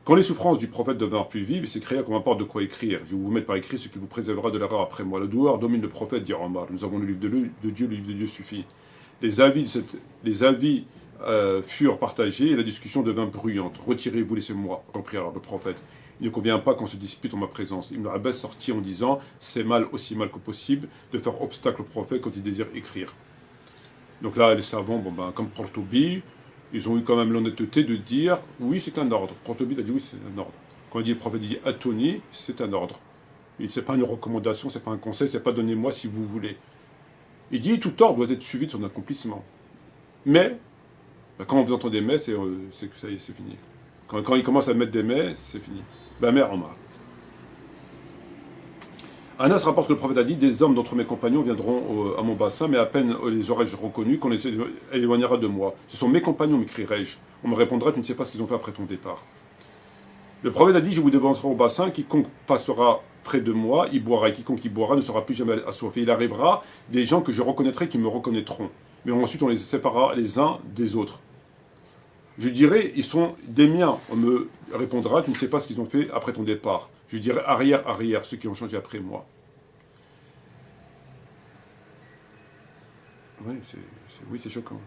Quand les souffrances du prophète devinrent plus vives, il s'écria qu'on m'apporte de quoi écrire. Je vais vous mettre par écrit ce qui vous préservera de l'erreur après moi. Le douleur domine le prophète, dit Omar. Nous avons le livre de Dieu, le livre de Dieu suffit. Les avis furent partagés et la discussion devint bruyante. « Retirez-vous, laissez-moi, reprit alors le prophète. Il ne convient pas qu'on se dispute en ma présence. » Ibn Abbas sortit en disant « C'est mal, aussi mal que possible, de faire obstacle au prophète quand il désire écrire. » Donc là, les savants, comme Qurtubi, ils ont eu quand même l'honnêteté de dire « Oui, c'est un ordre. » Qurtubi a dit « Oui, c'est un ordre. » Quand il dit le prophète dit « Atoni », c'est un ordre. Ce n'est pas une recommandation, ce n'est pas un conseil, ce n'est pas « Donnez-moi si vous voulez ». Il dit « Tout ordre doit être suivi de son accomplissement. » Mais quand vous entendez mais, c'est que ça y est, c'est fini. Quand il commence à mettre des mais, c'est fini. Mère Omar. Anas rapporte que le prophète a dit « Des hommes d'entre mes compagnons viendront à mon bassin, mais à peine les aurais-je reconnus qu'on les éloignera de moi. Ce sont mes compagnons, m'écrirai-je. On me répondra « Tu ne sais pas ce qu'ils ont fait après ton départ. » Le prophète a dit « Je vous devancerai au bassin, quiconque passera près de moi, y boira, et quiconque y boira ne sera plus jamais assoiffé. Il arrivera des gens que je reconnaîtrai qui me reconnaîtront. Mais ensuite on les séparera les uns des autres. Je dirai, ils sont des miens. On me répondra, tu ne sais pas ce qu'ils ont fait après ton départ. Je dirai, arrière, ceux qui ont changé après moi. Oui, c'est choquant.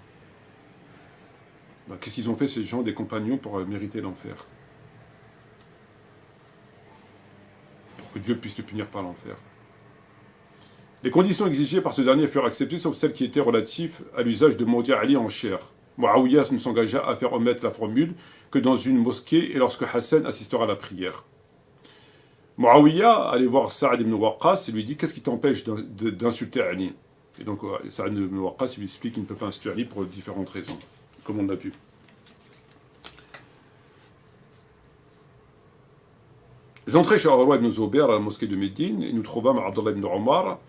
Qu'est-ce qu'ils ont fait, ces gens, des compagnons, pour mériter l'enfer? Pour que Dieu puisse le punir par l'enfer. Les conditions exigées par ce dernier furent acceptées, sauf celles qui étaient relatives à l'usage de Mawdi' Ali en chair. Muawiyah ne s'engagea à faire omettre la formule que dans une mosquée et lorsque Hassan assistera à la prière. Muawiyah allait voir Sa'ad ibn Waqqas et lui dit « Qu'est-ce qui t'empêche d'insulter Ali ?» Et donc Sa'ad ibn Waqqas lui explique qu'il ne peut pas insulter Ali pour différentes raisons, comme on l'a vu. J'entrai chez Urwa ibn Zubayr à la mosquée de Médine et nous trouvâmes Abdullah ibn Omar,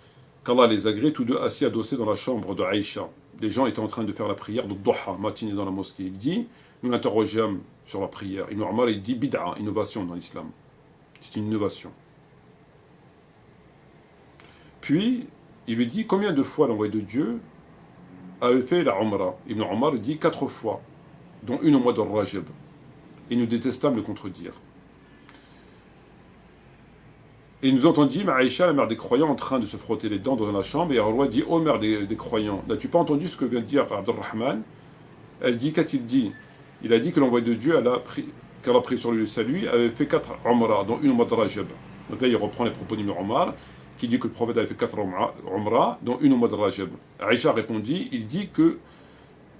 qu'Allah les agrée, tous deux assis adossés dans la chambre de Aïcha. Les gens étaient en train de faire la prière de Duha, matinée dans la mosquée. Il dit, nous l'interrogeâmes sur la prière. Ibn Omar, il dit bid'a, innovation dans l'islam. C'est une innovation. Puis, il lui dit, combien de fois l'envoyé de Dieu avait fait la Umrah? Ibn Omar dit 4 fois, dont une au mois de Rajab. Et nous détestâmes le contredire. Et nous entendîmes Aïcha, la mère des croyants, en train de se frotter les dents dans la chambre, et Urwa dit, ô mère des croyants, n'as-tu pas entendu ce que vient de dire Abdurrahman? Elle dit, qu'a-t-il dit? Il a dit que l'envoyé de Dieu, qu'elle a pris sur lui le salut, avait fait 4 Umrah, dont une au mois de Rajab. Donc là, il reprend les propos d'Ibn Omar, qui dit que le prophète avait fait 4 Umrah, dont une au mois de Rajab. Aïcha répondit,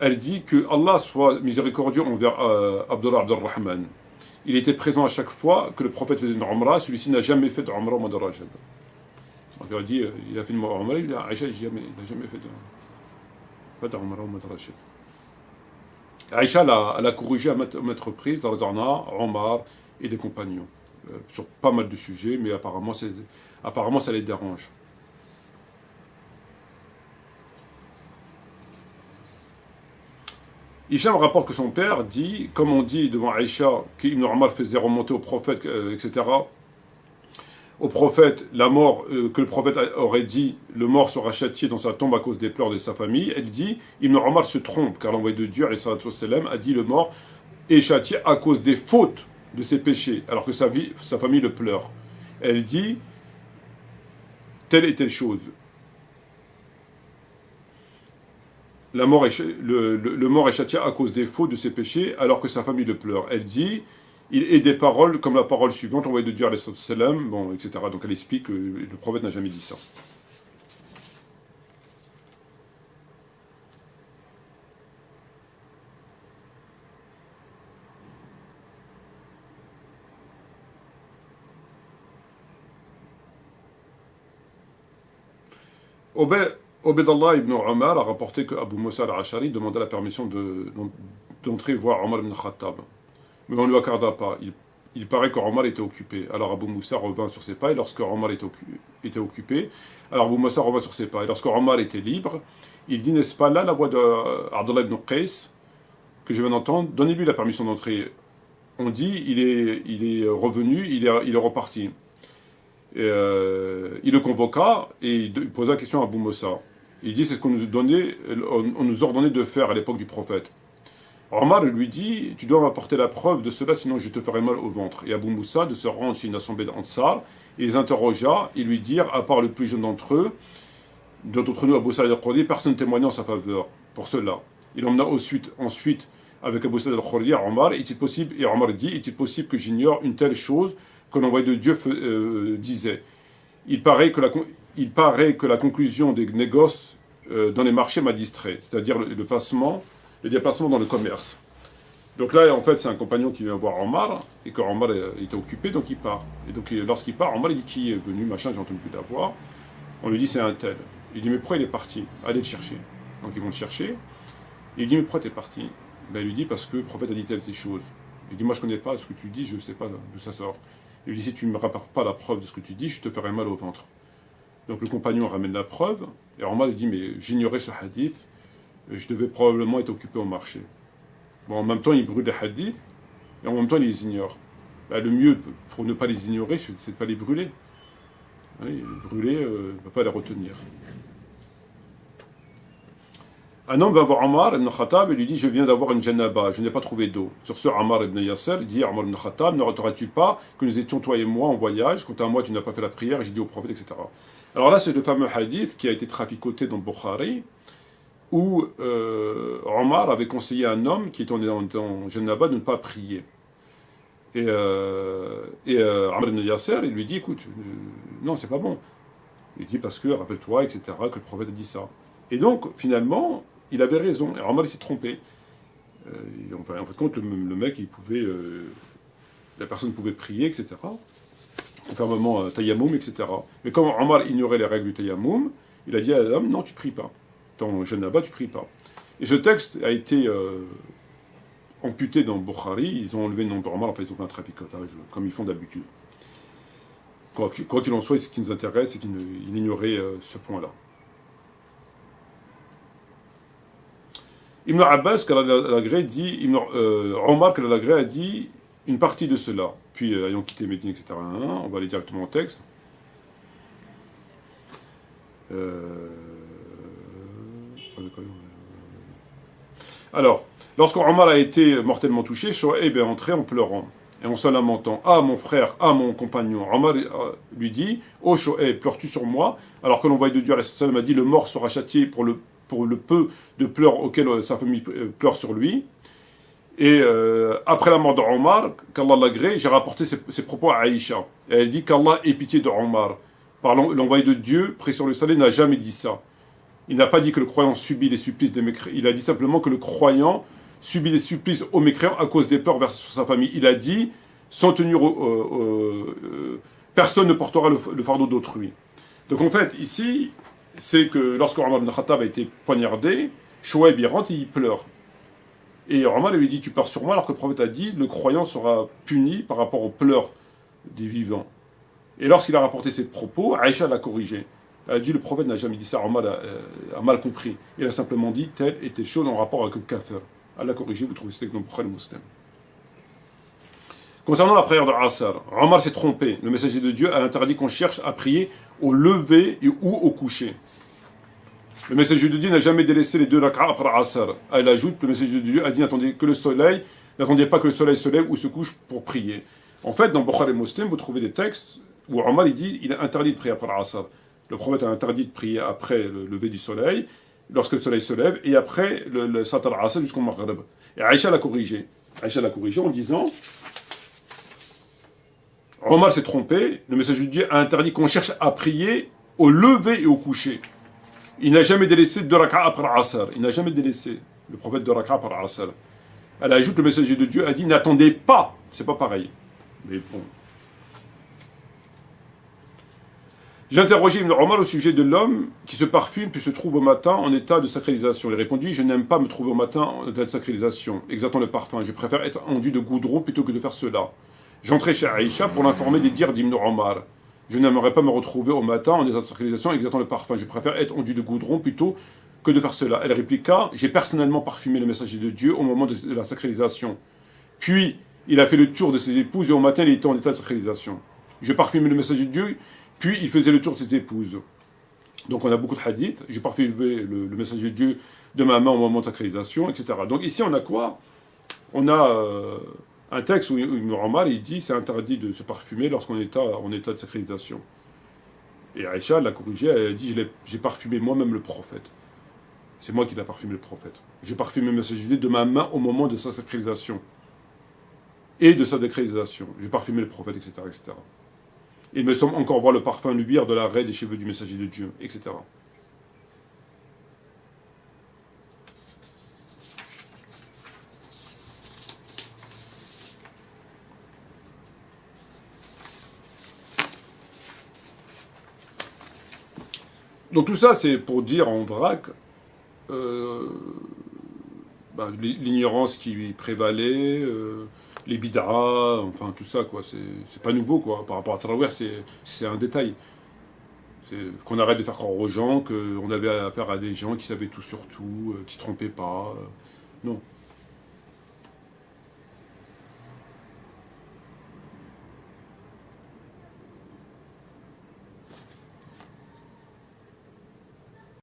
elle dit que Allah soit miséricordieux envers Abdurrahman. Il était présent à chaque fois que le prophète faisait une Umrah, celui-ci n'a jamais fait de Umrah au mois de Rajab. Donc il a dit, il a fait une Umrah, il n'a jamais fait de Umrah au mois de Rajab. Aïcha l'a corrigé à maintes reprises dans Razana, Omar et des compagnons, sur pas mal de sujets, mais apparemment ça les dérange. Hicham rapporte que son père dit, comme on dit devant Aïcha, qu'Ibn Omar faisait remonter au prophète, etc. Au prophète, la mort, que le prophète aurait dit, le mort sera châtié dans sa tombe à cause des pleurs de sa famille. Elle dit, Ibn Omar se trompe, car l'envoyé de Dieu, a dit, le mort est châtié à cause des fautes de ses péchés, alors que sa famille le pleure. Elle dit telle et telle chose. Le mort est châtié à cause des fautes de ses péchés, alors que sa famille le pleure. Elle dit, il est des paroles comme la parole suivante, l'envoyé de Dieu, alayhi salam, bon, etc. Donc elle explique que le prophète n'a jamais dit ça. Obedallah ibn Omar a rapporté que Abu Musa al-Ashari demandait la permission d'entrer voir Omar ibn Khattab. Mais on ne lui accorda pas. Il paraît qu'Omar était occupé. Alors Abu Musa revint sur ses pas, et lorsque Omar était occupé, alors Abu Musa revint sur ses pas. Et lorsque Omar était libre, il dit, n'est-ce pas là la voix d'Abdullah ibn Qais que je viens d'entendre? Donnez-lui la permission d'entrer. On dit, il est revenu, il est reparti. Il le convoqua et il posa la question à Abu Musa. Il dit, c'est ce qu'on nous ordonnait de faire à l'époque du prophète. Omar lui dit, tu dois m'apporter la preuve de cela, sinon je te ferai mal au ventre. Et Abu Musa de se rendre chez une assemblée d'Ansar, et les interrogea, et lui dirent, à part le plus jeune d'entre nous, Abu Sa'id al-Khudri, personne ne témoignait en sa faveur pour cela. Il emmena ensuite avec Abu Sa'id al-Khudri à Omar, et Omar dit, est-il possible que j'ignore une telle chose que l'envoyé de Dieu disait? Il paraît que la conclusion des négoces dans les marchés m'a distrait, c'est-à-dire le déplacement dans le commerce. Donc là, en fait, c'est un compagnon qui vient voir Omar, et que Omar était occupé, donc il part. Et donc lorsqu'il part, Omar il dit, qui est venu, machin, j'ai entendu la voix. On lui dit, c'est un tel. Il dit, mais pourquoi il est parti? Allez le chercher. Donc ils vont le chercher. Il dit, mais pourquoi t'es parti? Ben, il lui dit, parce que le prophète a dit telle chose. Il dit, moi je connais pas ce que tu dis, je ne sais pas d'où ça sort. Il lui dit, si tu ne me rapportes pas la preuve de ce que tu dis, je te ferai mal au ventre. Donc le compagnon ramène la preuve, et Omar lui dit, mais j'ignorais ce hadith, je devais probablement être occupé au marché. Bon, en même temps, il brûle les hadiths, et en même temps, il les ignore. Ben, le mieux, pour ne pas les ignorer, c'est de ne pas les brûler. Oui, brûler, ne peut pas les retenir. Un homme va voir Omar ibn Khattab et lui dit, je viens d'avoir une janaba, je n'ai pas trouvé d'eau. Sur ce, Omar ibn Yasser dit à Omar ibn Khattab, ne retourneras-tu pas que nous étions toi et moi en voyage, quant à moi tu n'as pas fait la prière, j'ai dit au prophète, etc. Alors là, c'est le fameux hadith qui a été traficoté dans Bukhari, où Omar avait conseillé à un homme qui était en janaba de ne pas prier. Et Omar ibn Yasser, il lui dit, écoute, non, c'est pas bon. Il dit, parce que, rappelle-toi, etc., que le prophète a dit ça. Et donc, finalement, il avait raison. Et Omar, il s'est trompé. En fin de compte, le mec, la personne pouvait prier, etc. Conformément tayammum, etc. Mais comme Omar ignorait les règles du tayammum, il a dit à l'homme, non, tu pries pas. Dans Janaba, tu pries pas. Et ce texte a été amputé dans Bukhari. Ils ont enlevé le nom d'Omar, en fait, ils ont fait un traficotage, comme ils font d'habitude. Quoi qu'il en soit, ce qui nous intéresse, c'est qu'il ignorait ce point-là. Ibn Abbas, Omar, a dit une partie de cela. Puis, ayant quitté Médine, etc., on va aller directement au texte. Alors, lorsque Omar a été mortellement touché, Shoaib est entré en pleurant et en se lamentant. Ah, mon frère, ah, mon compagnon. Omar lui dit, oh Shoaib, pleures-tu sur moi? Alors que l'envoyé de Dieu, alayhi salam, a dit, le mort sera châtié pour le peu de pleurs auxquels sa famille pleure sur lui. Et après la mort d'Omar, qu'Allah l'agrée, j'ai rapporté ses propos à Aïcha. Et elle dit qu'Allah ait pitié de Omar. L'envoyé de Dieu, paix sur le salut, n'a jamais dit ça. Il n'a pas dit que le croyant subit les supplices des mécréants. Il a dit simplement que le croyant subit des supplices aux mécréants à cause des pleurs versés sur sa famille. Il a dit, sans tenir personne ne portera le fardeau d'autrui. Donc en fait, ici, c'est que lorsque Omar ibn Khattab a été poignardé, Shoaib rentre et il pleure. Et Omar lui dit, tu pleures sur moi, alors que le prophète a dit, le croyant sera puni par rapport aux pleurs des vivants. Et lorsqu'il a rapporté ses propos, Aïcha l'a corrigé. Elle a dit, le prophète n'a jamais dit ça, Omar a mal compris. Il a simplement dit, telle et telle chose en rapport avec le kafir. Elle l'a corrigé, vous trouvez c'était dans le Bukhari Muslim. Concernant la prière de Asr, Omar s'est trompé. Le messager de Dieu a interdit qu'on cherche à prier au lever ou au coucher. Le messager de Dieu n'a jamais délaissé les deux rak'a après Asr. Elle ajoute, le messager de Dieu a dit, attendez que le soleil n'attendez pas que le soleil se lève ou se couche pour prier. En fait, dans Bukhari et Muslim, vous trouvez des textes où Omar il dit il est interdit de prier après l'Asr. Le prophète a interdit de prier après le lever du soleil, lorsque le soleil se lève, et après le Salat al-Asr jusqu'au Maghrib. Et Aïcha l'a corrigé. Aïcha l'a corrigé en disant Omar s'est trompé, le message de Dieu a interdit qu'on cherche à prier au lever et au coucher. Il n'a jamais délaissé 2 rak'a après l'Asr. Il n'a jamais délaissé le prophète 2 rak'a après l'Asr. Elle ajoute, le messager de Dieu a dit n'attendez pas. C'est pas pareil. Mais bon. J'ai interrogé Ibn Omar au sujet de l'homme qui se parfume puis se trouve au matin en état de sacralisation. Il a répondu je n'aime pas me trouver au matin en état de sacralisation, exaltant le parfum. Je préfère être enduit de goudron plutôt que de faire cela. J'entrai chez Aïcha pour l'informer des dires d'Ibn Omar. Je n'aimerais pas me retrouver au matin en état de sacralisation exaltant le parfum. Je préfère être enduit de goudron plutôt que de faire cela. Elle répliqua j'ai personnellement parfumé le messager de Dieu au moment de la sacralisation. Puis, il a fait le tour de ses épouses et au matin, il était en état de sacralisation. Je parfumais le messager de Dieu, puis il faisait le tour de ses épouses. Donc on a beaucoup de hadiths. J'ai parfumé le messager de Dieu de ma main au moment de sacralisation, etc. Donc ici, on a quoi? On a un texte où Ibn Omar il dit c'est interdit de se parfumer lorsqu'on est en état de sacralisation. Et Aïcha l'a corrigé, elle a dit j'ai parfumé moi-même le prophète. C'est moi qui l'ai parfumé le prophète. J'ai parfumé le messager de Dieu de ma main au moment de sa sacralisation. Et de sa décrétisation. J'ai parfumé le prophète, etc., etc. Il me semble encore voir le parfum luire de la raie des cheveux du messager de Dieu, etc. Donc tout ça, c'est pour dire en vrac l'ignorance qui prévalait, les bid'as, enfin tout ça, quoi. C'est pas nouveau, quoi. Par rapport à Tarawih, c'est un détail. C'est qu'on arrête de faire croire aux gens qu'on avait affaire à des gens qui savaient tout sur tout, qui se trompaient pas. Non.